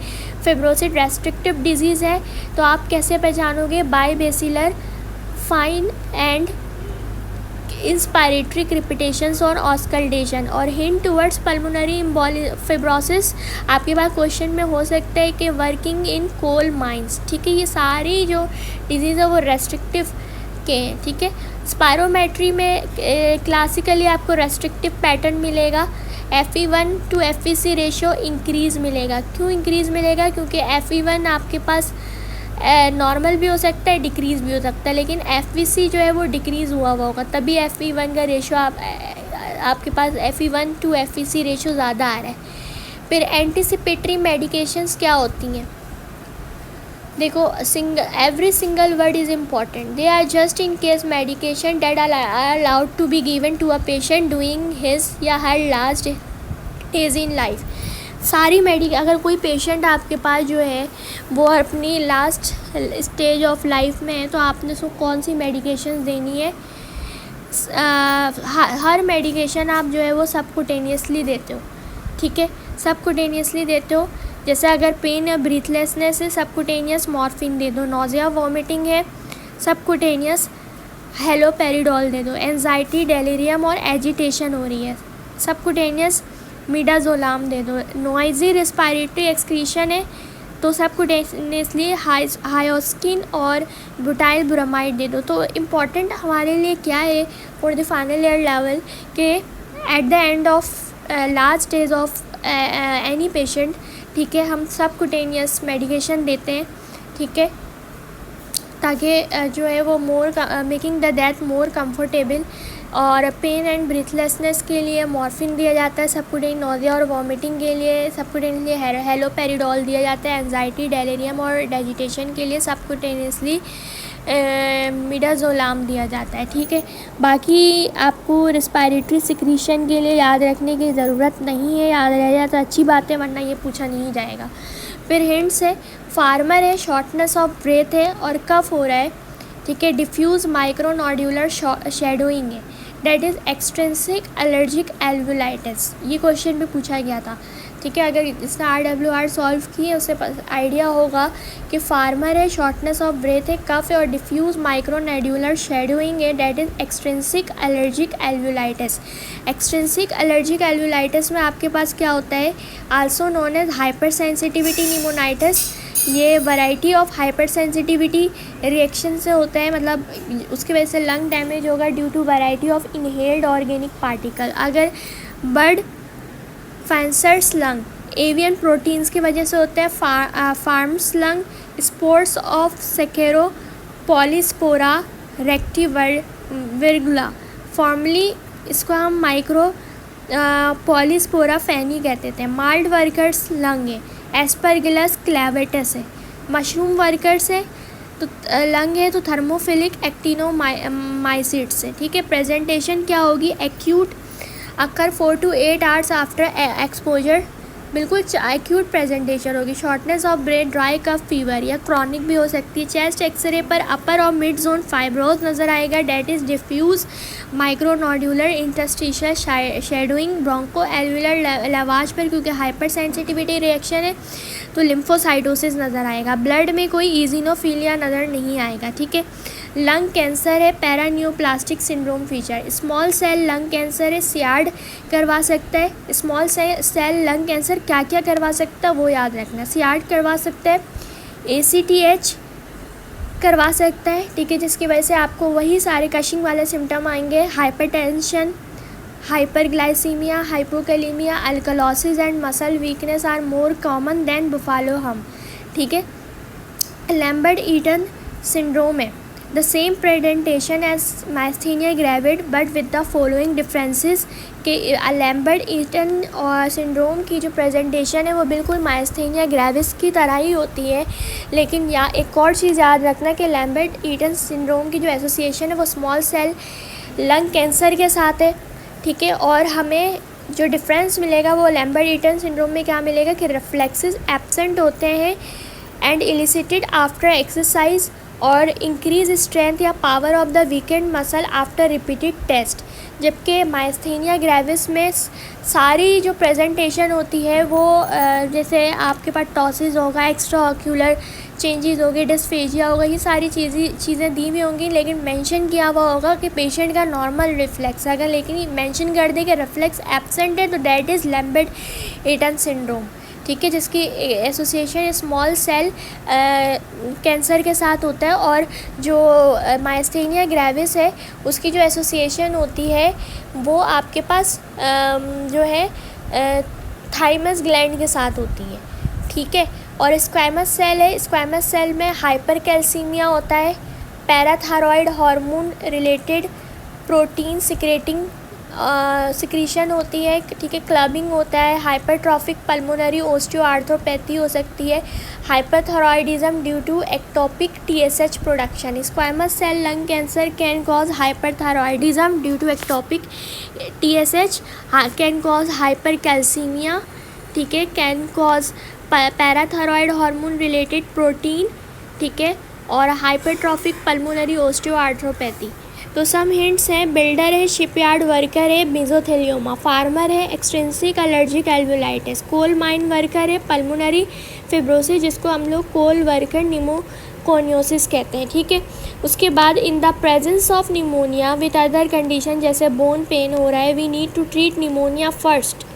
fibrosis restrictive disease है, तो आप कैसे पहचानोगे? Bibasilar fine end inspiratory crepitations और ऑस्कल्टेशन। और हिंट टुवर्ड्स पल्मोनरी फाइब्रोसिस आपके पास क्वेश्चन में हो सकता है कि वर्किंग इन कोल माइंस, ठीक है। ये सारी जो डिजीज़ है वो रेस्ट्रिक्टिव के हैं, ठीक है। स्पायरोमेट्री में क्लासिकली आपको रेस्ट्रिक्टिव पैटर्न मिलेगा। FeV1 to FVC ratio increase मिलेगा। क्यों इंक्रीज़ मिलेगा? क्योंकि FeV1 आपके पास नॉर्मल भी हो सकता है, डिक्रीज़ भी हो सकता है, लेकिन FVC जो है वो डिक्रीज़ हुआ होगा, तभी FeV1 का रेशियो आपके पास FeV1 to FVC रेशियो ज़्यादा आ रहा है। फिर एंटीसिपेटरी मेडिकेशंस क्या होती हैं? देखो, every single word is important. They are just in case medication that are allowed to be given to a patient doing his या her last days in life. सारी अगर कोई पेशेंट आपके पास जो है वो अपनी लास्ट स्टेज ऑफ लाइफ में है, तो आपने उसको कौन सी मेडिकेशन देनी है? हर मेडिकेशन आप जो है वो सबकुटेनियसली देते हो, ठीक है, सबकुटेनियसली देते हो। जैसे अगर पेन या ब्रीथलेसनेस है सबकुटेनियस मॉर्फिन दे दो, नोज़िया वॉमिटिंग है सबकुटेनियस हेलोपेरिडोल दे दो, एंजाइटी डेलीरियम और एजिटेशन हो रही है सबकुटेनियस मिडाजोलाम दे दो, नॉइजी रेस्पिरेटरी एक्सक्रीशन है तो सबकुटेनियसली हायोस्किन और ब्यूटाइल ब्रोमाइड दे दो। तो इम्पॉर्टेंट हमारे लिए क्या है for the final year level के at the end of last stage of any patient, ठीक है, हम सबकुटेनियस मेडिकेशन देते हैं, ठीक है, ताकि जो है वो making the death more comfortable. और पेन एंड ब्रीथलेसनेस के लिए मॉर्फिन दिया जाता है सबकुटेनियस, नोज़िया और वॉमिटिंग के लिए सबकुटेनियसली हेलोपेरिडोल दिया जाता है, एंजाइटी डेलीरियम और एजिटेशन के लिए सबकुटेनियसली मिडाजोलाम दिया जाता है, ठीक है। बाकी आपको रिस्पायरेटरी सिक्रीशन के लिए याद रखने की ज़रूरत नहीं है, याद रह जाए तो अच्छी बात है, वरना ये पूछा नहीं जाएगा। फिर हिंट्स है, फार्मर है, शॉर्टनेस ऑफ ब्रेथ है और कफ हो रहा है, ठीक है, डिफ्यूज़ माइक्रोनोड्यूलर शेडोइंग है, डेट इज़ एक्सट्रिंसिक एलर्जिक एल्वुलाइटिस। ये क्वेश्चन भी पूछा गया था, ठीक है। अगर इसने RWR सॉल्व की है उससे आइडिया होगा कि फार्मर है, शॉर्टनेस ऑफ ब्रेथ है, कफ है और डिफ्यूज़ माइक्रोनोड्यूलर शेडोइंग है, that is extrinsic allergic alveolitis. Extrinsic allergic alveolitis में आपके पास क्या होता है, also known as hypersensitivity pneumonitis. ये variety of hypersensitivity reaction से होता है, मतलब उसकी वजह से लंग डैमेज होगा due to variety of inhaled organic particle. अगर bird fanciers lung avian proteins की वजह से होता है, farmer's lung spores of Saccharopolyspora rectivirgula, formally इसको हम माइक्रो पॉलीस्पोरा फैनी कहते थे। माल्ड वर्कर्स लंग है, एस्परगिलस क्लेवेटस है। मशरूम वर्कर्स है तो लंग है तो थर्मोफिलिक एक्टिनोमाइसिट्स है, ठीक है। प्रेजेंटेशन क्या होगी, acute occur 4 to 8 hours after exposure, बिल्कुल एक्यूट प्रेजेंटेशन होगी। Shortness of breath, dry cough fever या क्रॉनिक भी हो सकती है। चेस्ट एक्सरे पर अपर और मिड जोन फाइब्रोज नज़र आएगा, that is diffuse micronodular interstitial shadowing. Bronchoalveolar lavage पर क्योंकि हाइपर सेंसिटिविटी रिएक्शन है तो लिम्फोसाइटोसिस नज़र आएगा। ब्लड में कोई ईजिनोफीलिया नज़र नहीं आएगा, ठीक है। लंग कैंसर है, paraneoplastic syndrome feature. Small cell lung cancer है, सियार्ड करवा सकता है। स्मॉल सेल लंग कैंसर क्या क्या करवा सकता है वो याद रखना, सियार्ड करवा सकता है, ACTH करवा सकता है, ठीक है, जिसकी वजह से आपको वही सारे कशिंग वाले सिम्टम आएंगे। Hypertension, hyperglycaemia, hypokalaemia, alkalosis and muscle weakness are more common than बुफालो हम, ठीक है। लैम्बर्ट ईटन सिंड्रोम है, the same presentation as myasthenia gravis but with the following differences कि लैम्बर्ट ईटन और सिंड्रोम की जो प्रेजेंटेशन है वो बिल्कुल माइस्थीनिया ग्रेविस की तरह ही होती है, लेकिन या एक और चीज़ याद रखना कि लैम्बर्ट ईटन सिंड्रोम की जो एसोसिएशन है वो स्मॉल सेल लंग कैंसर के साथ है, ठीक है। और हमें जो डिफरेंस मिलेगा वो लैम्बर्ट ईटन सिंड्रोम में क्या मिलेगा कि रिफ्लेक्सेस एब्सेंट होते हैं एंड इलिसिटेड आफ्टर एक्सरसाइज और इंक्रीज स्ट्रेंथ या power of the weakened muscle after repeated test, जबकि माइस्थीनिया ग्रेविस में सारी जो प्रेजेंटेशन होती है वो जैसे आपके पास टॉसिस होगा, एक्स्ट्रा ऑक्यूलर चेंजेस होगी, डिस्फेजिया होगा, ये सारी चीज़ें दी हुई होंगी, लेकिन मेंशन किया हुआ होगा कि पेशेंट का नॉर्मल रिफ्लेक्स अगर, लेकिन मेंशन कर दे कि रिफ्लेक्स एब्सेंट है तो that is Lambert Eaton syndrome, ठीक है, जिसकी एसोसिएशन स्मॉल सेल कैंसर के साथ होता है। और जो माइस्थीनिया ग्रेविस है उसकी जो एसोसिएशन होती है वो आपके पास जो है थाइमस ग्लैंड के साथ होती है, ठीक है। और स्क्वैमस सेल है, स्क्वैमस सेल में हाइपर कैल्सीमिया होता है, parathyroid hormone related protein secretion होती है, ठीक है, क्लबिंग होता है, हाइपरट्रॉफिक पल्मोनरी ओस्टियोआर्थ्रोपैथी हो सकती है, hyperthyroidism due to ectopic TSH production. Squamous cell lung cancer can cause hyperthyroidism due to ectopic TSH, can cause hypercalcaemia, ठीक है, can cause parathyroid hormone related protein, ठीक है, और हाइपरट्रॉफिक पल्मोनरी ओस्टियोआर्थ्रोपैथी। तो some hints हैं, builder है, shipyard worker है, mesothelioma, farmer है, extrinsic allergic alveolitis, coal mine worker है, पल्मोनरी फिब्रोसिस जिसको हम लोग कोल वर्कर निमोकोनियोसिस कहते हैं, ठीक है। उसके बाद in the presence of pneumonia with other condition जैसे बोन पेन हो रहा है, we need to treat pneumonia first,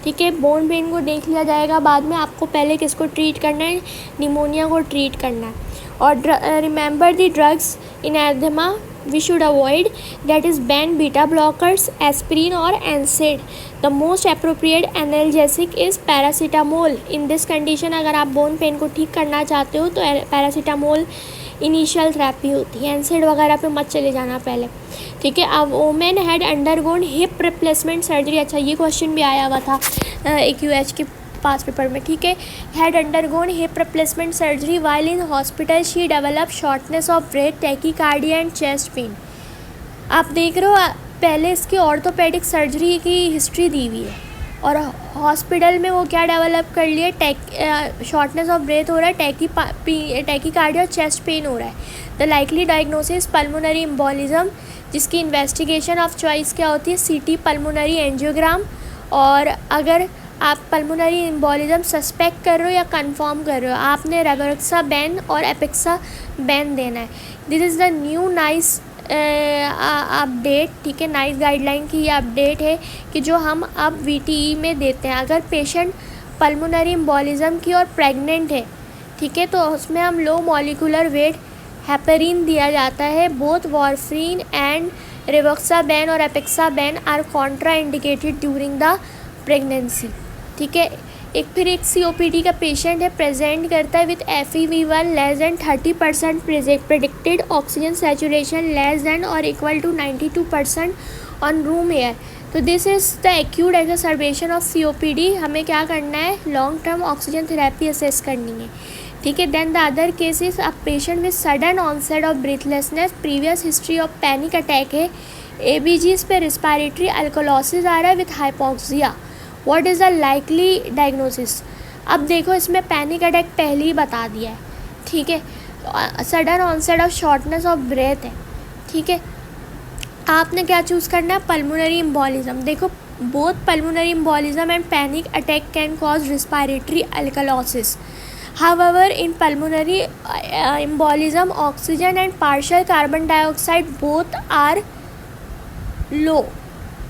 ठीक है। बोन पेन को देख लिया जाएगा बाद में, आपको पहले किसको ट्रीट करना है, निमोनिया को ट्रीट करना है। और remember the drugs in asthma we should avoid, that is ban beta blockers, aspirin or NSAID. The most appropriate analgesic is paracetamol. In this condition अगर आप बोन पेन को ठीक करना चाहते हो तो पैरासीटामोल इनिशियल थेरेपी होती है, NSAID वगैरह पे मत चले जाना पहले, ठीक है। अब women had undergone hip replacement surgery, अच्छा ये क्वेश्चन भी आया हुआ था AQH के पास पेपर में, ठीक है। Had undergone hip replacement surgery while in hospital she develop shortness of breath, tachycardia and chest pain. आप देख रहे हो पहले इसकी ऑर्थोपेडिक सर्जरी की हिस्ट्री दी हुई है और हॉस्पिटल में वो क्या डेवलप कर लिए, शॉर्टनेस ऑफ ब्रेथ हो रहा है, टैकीकार्डिया और चेस्ट पेन हो रहा है। The likely diagnosis pulmonary embolism, जिसकी इन्वेस्टिगेशन ऑफ चॉइस क्या होती है, CT पल्मोनरी एंजियोग्राम। और अगर आप पल्मोनरी एम्बोलिज्म सस्पेक्ट कर रहे हो या कंफर्म कर रहे हो, आपने रिवारोक्साबेन और एपेक्साबेन देना है। This is the new nice update, ठीक है, नाइस गाइडलाइन की ये अपडेट है कि जो हम अब VTE में देते हैं। अगर पेशेंट पल्मोनरी एम्बोलिज्म की और प्रेग्नेंट है, ठीक है, तो उसमें हम लो मॉलिकुलर वेट हेपेरिन दिया जाता है। बोथ वारफरीन एंड रिवारोक्साबेन और apixaban are contraindicated during the pregnancy, ठीक है। एक COPD का पेशेंट है, प्रेजेंट करता है with FEV1 less than 30%, predicted oxygen saturation less than और equal to 92% on room air. तो this is the acute exacerbation of COPD। हमें क्या करना है, long term oxygen therapy assess करनी है, ठीक है। Then the other cases, a patient with sudden onset of breathlessness, previous history of panic attack है, ABGs पे रिस्पायरेटरी अल्कोलोसिस आ रहा है with hypoxia. What is the likely diagnosis. अब देखो इसमें पैनिक अटैक पहले ही बता दिया है, ठीक है। Sudden onset of shortness of breath है, ठीक है। आपने क्या चूज़ करना है, पल्मोनरी एम्बोलिज्म। देखो both pulmonary embolism and panic attack can cause respiratory alkalosis. However, in pulmonary embolism, oxygen and partial carbon dioxide both are low,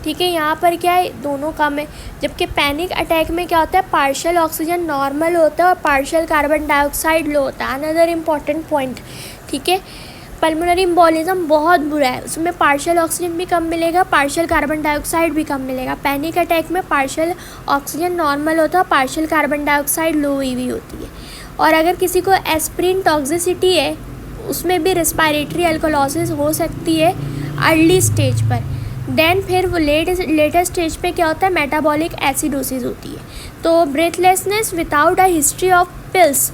ठीक है। यहाँ पर क्या है, दोनों कम है। जबकि पैनिक अटैक में क्या होता है, पार्शियल ऑक्सीजन नॉर्मल होता है और पार्शियल कार्बन डाइऑक्साइड लो होता है। अनदर इम्पॉर्टेंट पॉइंट, ठीक है। पल्मोनरी एम्बोलिज्म बहुत बुरा है, उसमें पार्शियल ऑक्सीजन भी कम मिलेगा, पार्शियल कार्बन डाइऑक्साइड भी कम मिलेगा। पैनिक अटैक में पार्शियल ऑक्सीजन नॉर्मल होता है, पार्शियल कार्बन डाइऑक्साइड लो हुई होती है। और अगर किसी को एस्प्रिन टॉक्सिसिटी है, उसमें भी रिस्पायरेटरी अल्कोलोसिस हो सकती है अर्ली स्टेज पर। देन फिर वो लेटर स्टेज पे क्या होता है, मेटाबॉलिक एसिडोसिस होती है। तो breathlessness without a history of pills,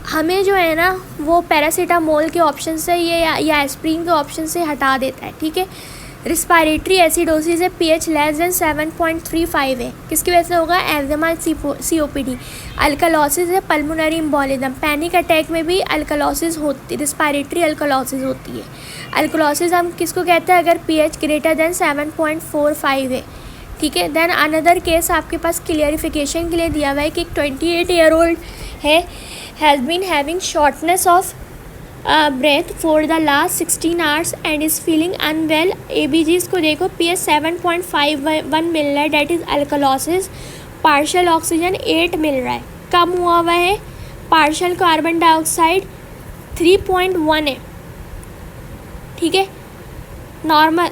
हमें जो है ना वो पैरासीटामोल के ऑप्शन से या एस्प्रिन के ऑप्शन से हटा देता है, ठीक है। रिस्पायरेटरी एसिडोसिस है, pH लेस देन 7.35 है, किसकी वजह से होगा, एस्थमा COPD। अल्कलोसिस है, पल्मोनरी एम्बोलिज्म। पैनिक अटैक में भी अल्कलोसिस होती, रिस्पायरेटरी अल्कलोसिस होती है। अल्कलोसिस हम किसको कहते हैं, अगर pH ग्रेटर देन 7.45 है, ठीक है। देन अनदर केस आपके पास क्लियरिफिकेशन के लिए दिया हुआ है कि 28 ईयर ओल्ड है, has been having shortness of breath for the last 16 hours and is feeling unwell। ABGs को देखो, pH 7.51 मिल रहा है, that is alkalosis. Partial oxygen 8 मिल रहा है, कम हुआ हुआ है। पार्शियल कार्बन डाइऑक्साइड 3.1 है, ठीक है। नॉर्मल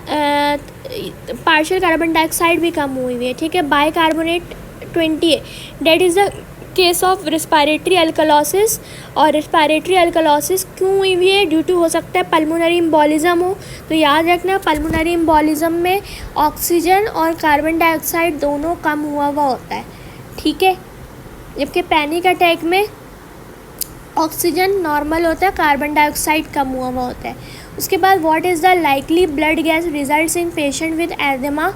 पार्शियल कार्बन डाइऑक्साइड भी कम हुई हुई है, ठीक है। बाइकार्बोनेट 20 है, that is the case of respiratory alkalosis. और रिस्पायरेटरी अल्कलोसिस क्यों हुई हुई है, ड्यू टू हो सकता है पल्मोनरी एम्बोलिज्म हो। तो याद रखना, पल्मोनरी एम्बोलिज्म में ऑक्सीजन और कार्बन डाइऑक्साइड दोनों कम हुआ हुआ होता है, ठीक है। जबकि पैनिक अटैक में ऑक्सीजन नॉर्मल होता है, कार्बन डाइऑक्साइड कम हुआ हुआ होता है। उसके बाद what is the likely blood gas results in patient with asthma,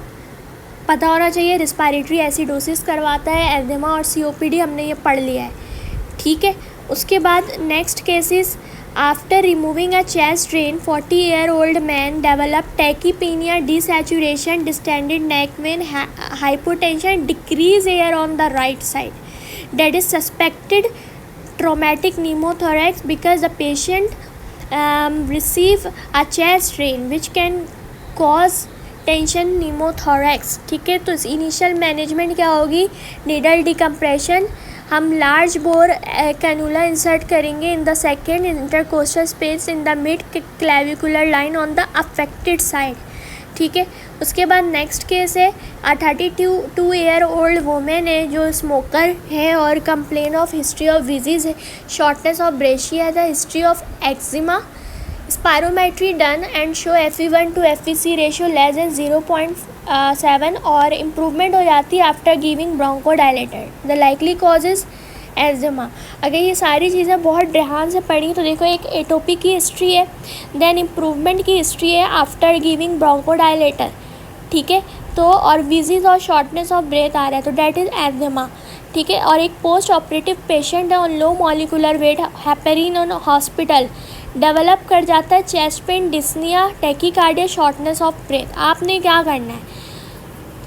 पता होना चाहिए। रिस्पायरेटरी एसिडोसिस करवाता है, एस्थमा और COPD हमने ये पढ़ लिया है, ठीक है। उसके बाद next cases, After removing a chest drain, 40-year-old man developed tachypnea, desaturation, distended neck vein, hypotension, decreased air on the right side. That is suspected traumatic pneumothorax because the patient receive a chest drain which can cause tension pneumothorax. ठीक है, तो initial management क्या होगी? Needle decompression. हम large bore cannula insert करेंगे in the second intercostal space in the mid clavicular line on the affected side. ठीक है, उसके बाद नेक्स्ट केस है 32-year-old वोमेन है जो स्मोकर है और कंप्लेन ऑफ हिस्ट्री ऑफ विजीज है, shortness of Brescia, the history of eczema. Spirometry done and show FE1 to FEC ratio less than 0.7 और इम्प्रूवमेंट हो जाती है after giving bronchodilator. The likely causes asthma. अगर ये सारी चीज़ें बहुत ध्यान से पढ़ी तो देखो, एक एटोपी की हिस्ट्री है, देन इम्प्रूवमेंट की हिस्ट्री है आफ्टर गिविंग ब्रोंकोडायलेटर. ठीक है, तो और विजीज और शॉर्टनेस ऑफ ब्रेथ आ रहा है तो डैट इज़ एज़मा. ठीक है, और एक पोस्ट ऑपरेटिव पेशेंट है on low molecular weight, heparin on hospital, develop कर जाता है chest pain, dyspnoea, tachycardia, shortness of breath. आपने क्या करना है?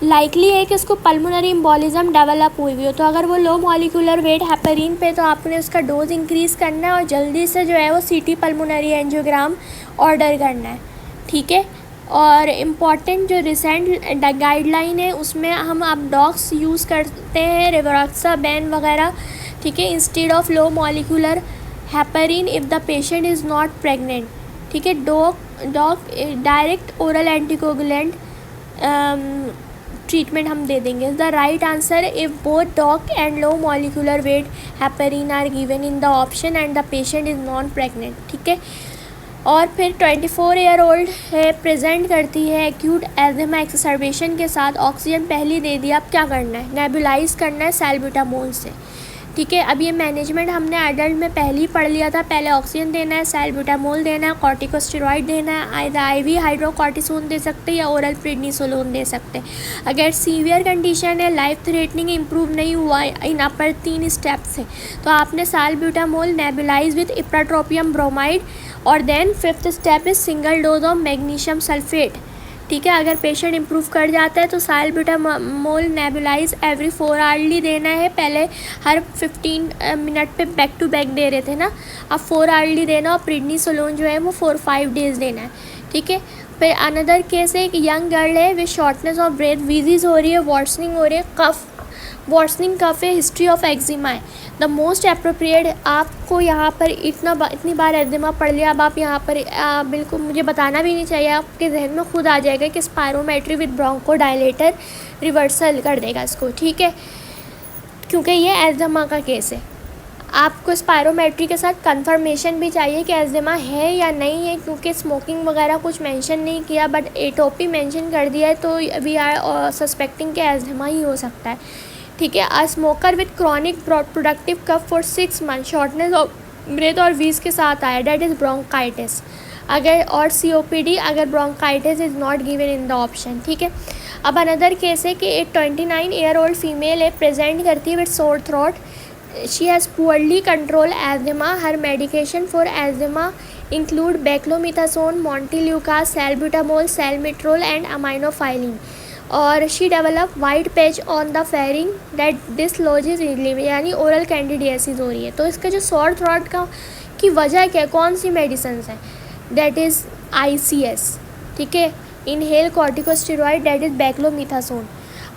लाइकली है कि उसको पल्मोनरी एम्बोलिज्म डेवलप हुई हुई हो, तो अगर वो लो मॉलिकुलर वेट हेपेरिन पे तो आपने उसका डोज इंक्रीज़ करना है और जल्दी से जो है वो सीटी पल्मोनरी एंजियोग्राम ऑर्डर करना है. ठीक है, और इम्पॉर्टेंट जो रिसेंट गाइडलाइन है उसमें हम अब डॉक्स यूज़ करते हैं रिवॉक्साबेन वगैरह. ठीक है, instead of low molecular heparin if the patient is not pregnant. ठीक है, DOAC direct oral anticoagulant treatment हम दे देंगे. The right answer if both DOAC and low molecular weight heparin are given in the option and the patient is not pregnant. ठीक है, और फिर 24-year-old है, प्रेजेंट करती है एक्यूट एज़मा एक्सरबेशन के साथ, ऑक्सीजन पहले दे दिया. अब क्या करना है? नेबुलाइज करना है सैल्ब्यूटामोल से. ठीक है, अब ये मैनेजमेंट हमने एडल्ट में पहले ही पढ़ लिया था. पहले ऑक्सीजन देना है, सैल्ब्यूटामोल देना है, कॉर्टिकोस्टेरॉइड देना है, आईवी हाइड्रोकॉर्टिसोन दे सकते हैं या ओरल प्रेडनिसोलोन दे सकते हैं. अगर सीवियर कंडीशन है, लाइफ थ्रेटनिंग, इम्प्रूव नहीं हुआ इन अपर 3 स्टेप्स है, तो आपने salbutamol nebulise with ipratropium bromide और then 5th step is single dose of magnesium sulphate. ठीक है, अगर पेशेंट इम्प्रूव कर जाता है तो सैल्ब्यूटामोल नेबुलाइज एवरी 4 आवर्ली देना है. पहले हर 15 मिनट पे बैक टू बैक दे रहे थे ना, अब 4 आवर्ली देना और प्रेडनिसोलोन जो है वो 4-5 डेज देना है. ठीक है, फिर अनदर केस है, एक यंग गर्ल है विद शॉर्टनेस ऑफ ब्रेथ, विजीज हो रही है, वॉर्सनिंग हो रही है, वॉर्सनिंग कफ है, हिस्ट्री ऑफ एक्जिमा है. द मोस्ट अप्रोप्रिएट, आपको यहाँ पर इतनी बार एक्जिमा पढ़ लिया, अब आप यहाँ पर बिल्कुल मुझे बताना भी नहीं चाहिए, आपके जहन में खुद आ जाएगा कि स्पायरोमेट्री विद ब्रोंकोडायलेटर रिवर्सल कर देगा इसको. ठीक है, क्योंकि ये एक्जिमा का केस है. आपको स्पायरोमेट्री के साथ कंफर्मेशन भी चाहिए कि एक्जिमा है या नहीं है, क्योंकि स्मोकिंग वगैरह कुछ मेंशन नहीं किया बट एटोपी मेंशन कर दिया है, तो वी आर सस्पेक्टिंग कि एक्जिमा ही हो सकता है. ठीक है, a smoker with chronic productive cough for 6 month, shortness of breath और वीज के साथ आया, डेट इज़ ब्रोंकाइटिस. अगर और COPD अगर bronchitis is not given in the option. ठीक है, अब अनदर केस है कि एक 29-year-old फीमेल है, प्रेजेंट करती है with sore throat. She has poorly control asthma. Her medication for asthma include beclomethasone, montelukast, salbutamol, salmeterol and aminophylline. और she develop white patch on the pharynx that dislodges easily, यानी oral candidiasis हो रही है. तो इसका जो sore throat का की वजह क्या है, कौन सी मेडिसिन है? That is ICS. ठीक है, inhale corticosteroid, that is beclomethasone.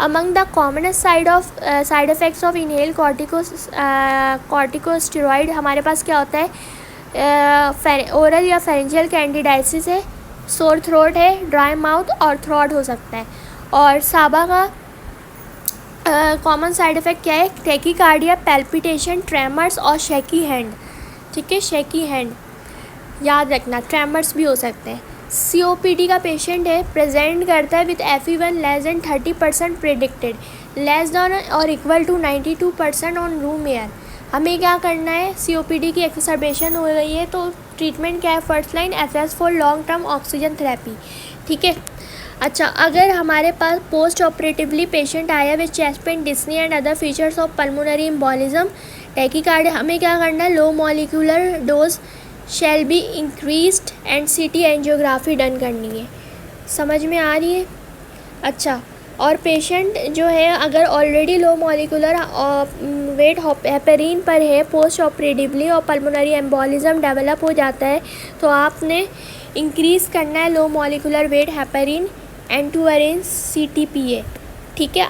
Among the commonest side effects of inhale corticosteroid हमारे पास क्या होता है? ओरल या फेरेंजियल कैंडिडाइसिस है, सोर थ्रोट है, ड्राई माउथ और थ्रोट हो सकता है. और साबा का कॉमन साइड इफ़ेक्ट क्या है? टैकीकार्डिया, पैल्पिटेशन, ट्रेमर्स और शेकी हैंड. ठीक है, शेकी हैंड याद रखना, ट्रेमर्स भी हो सकते हैं. COPD का पेशेंट है, प्रेजेंट करता है with FE1 less than 30% predicted, less than और equal to 92% on room air. हमें क्या करना है? COPD की एक्सरबेशन हो रही है तो ट्रीटमेंट क्या है? First line FS for long term oxygen therapy. ठीक है, अच्छा, अगर हमारे पास पोस्ट ऑपरेटिवली पेशेंट आया with chest pen, Disney and other features of pulmonary embolism, tachycardia, हमें क्या करना है? Low molecular dose shall be increased and CT angiography done करनी है। समझ में आ रही है? अच्छा, और पेशेंट जो है अगर already low molecular weight heparin पर है पोस्ट ऑपरेटिवली और पल्मोनरी एम्बोलिज्म डेवलप हो जाता है तो आपने इंक्रीज़ करना है low molecular weight heparin and to arrange CTPA। ठीक है,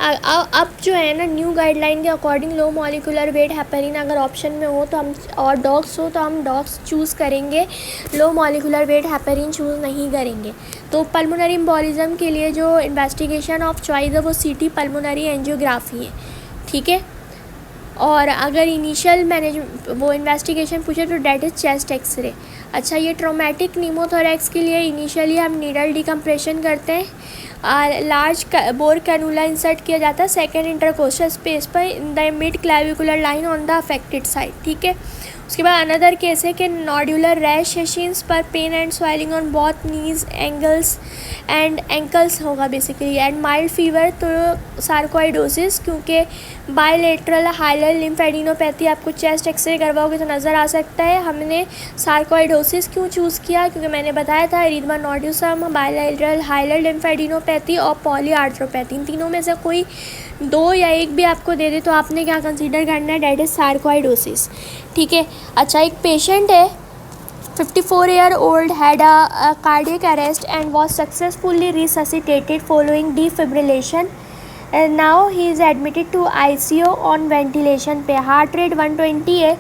अब जो है ना न्यू गाइडलाइन के according low molecular weight heparin अगर ऑप्शन में हो तो हम, और डॉग्स हो तो हम डॉग्स चूज़ करेंगे, लो मॉलिकुलर वेट हेपेरिन चूज़ नहीं करेंगे। तो पल्मोनरी एम्बोलिज्म के लिए जो इन्वेस्टिगेशन ऑफ चॉइस है वो CT पल्मोनरी एंजियोग्राफी है। ठीक है, और अगर इनिशियल वो इन्वेस्टिगेशन पूछे तो डेट इज़ चेस्ट एक्सरे। अच्छा, ये ट्रोमेटिक नीमोथोरैक्स के लिए इनिशियली हम नीडल डिकम्प्रेशन करते हैं, लार्ज बोर कैनुला इंसर्ट किया जाता है सेकेंड इंटरकोस्टल स्पेस पर in the mid clavicular line on the affected side. ठीक है, उसके बाद अनदर केस है कि नॉड्यूलर रैश सेशंस पर pain and swelling on both knees ankles होगा बेसिकली, एंड माइल्ड फीवर तो सार्कोइडोसिस, क्योंकि बायलेटरल हाइलर लिम्फेडिनोपैथी आपको चेस्ट एक्सरे करवाओगे तो नज़र आ सकता है। हमने सार्कोइडोसिस क्यों चूज़ किया, क्योंकि मैंने बताया था एरिथमा नोड्यूसम, बायलेटरल हाइलर लिम्फेडिनोपैथी और पॉलीआर्थ्रोपैथी, इन तीनों में से कोई दो या एक भी आपको दे दे तो आपने क्या कंसीडर करना है, डेट इज सार्कोइडोसिस। ठीक है, अच्छा, एक पेशेंट है 54 year old had a cardiac arrest and was successfully resuscitated following defibrillation, and now he is admitted to ICU on ventilation पे, हार्ट रेट 120 है,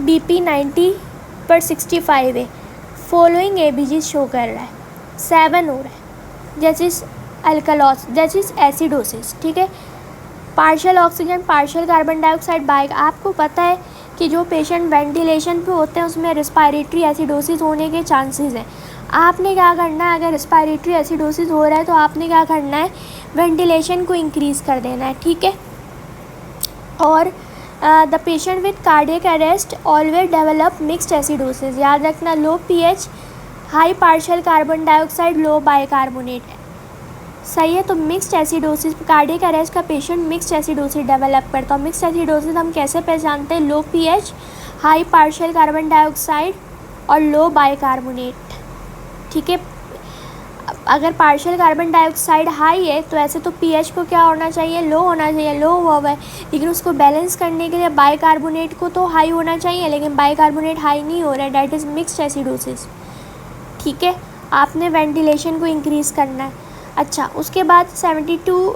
BP 90/65 है, फॉलोइंग ABG शो कर रहा है, 7 हो रहा है, जैसे अल्कलॉस जैसे एसिडोसिस। ठीक है, partial oxygen partial carbon dioxide bike. आपको पता है कि जो पेशेंट वेंटिलेशन पे होते हैं उसमें रिस्पायरेटरी एसिडोसिस होने के चांसेस हैं। आपने क्या करना है, अगर रिस्पायरेटरी एसिडोसिस हो रहा है तो आपने क्या करना है, वेंटिलेशन को इंक्रीज़ कर देना है। ठीक है, और the patient with cardiac arrest always develop mixed acidosis. याद रखना, low pH, high partial carbon dioxide, low bicarbonate. सही है, तो मिक्स्ड एसिडोसिस, कार्डियक अरेस्ट का पेशेंट मिक्स्ड एसिडोसिस डेवलप करता है। मिक्स्ड एसिडोसिस हम कैसे पहचानते हैं, low pH, high partial carbon dioxide और लो बाइकार्बोनेट। ठीक है, अगर पार्शियल कार्बन डाइऑक्साइड हाई है तो ऐसे तो pH को क्या होना चाहिए, लो होना चाहिए, लो हुआ हुआ है, लेकिन उसको बैलेंस करने के लिए बाइकार्बोनेट को तो हाई होना चाहिए, लेकिन बाइकार्बोनेट हाई नहीं हो रहा है, डेट इज़ मिक्स्ड एसिडोसिस। ठीक है, आपने वेंटिलेशन को इंक्रीज़ करना है। अच्छा, उसके बाद 72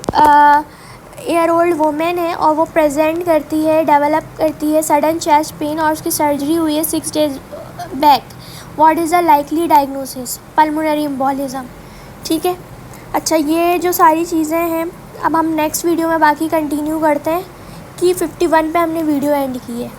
ईयर ओल्ड वुमेन है और वो प्रेजेंट करती है, डेवलप करती है सडन चेस्ट पेन और उसकी सर्जरी हुई है 6 days back. What is the likely diagnosis, pulmonary embolism. ठीक है, अच्छा, ये जो सारी चीज़ें हैं अब हम नेक्स्ट वीडियो में बाकी कंटिन्यू करते हैं कि 51 पे हमने वीडियो एंड की है।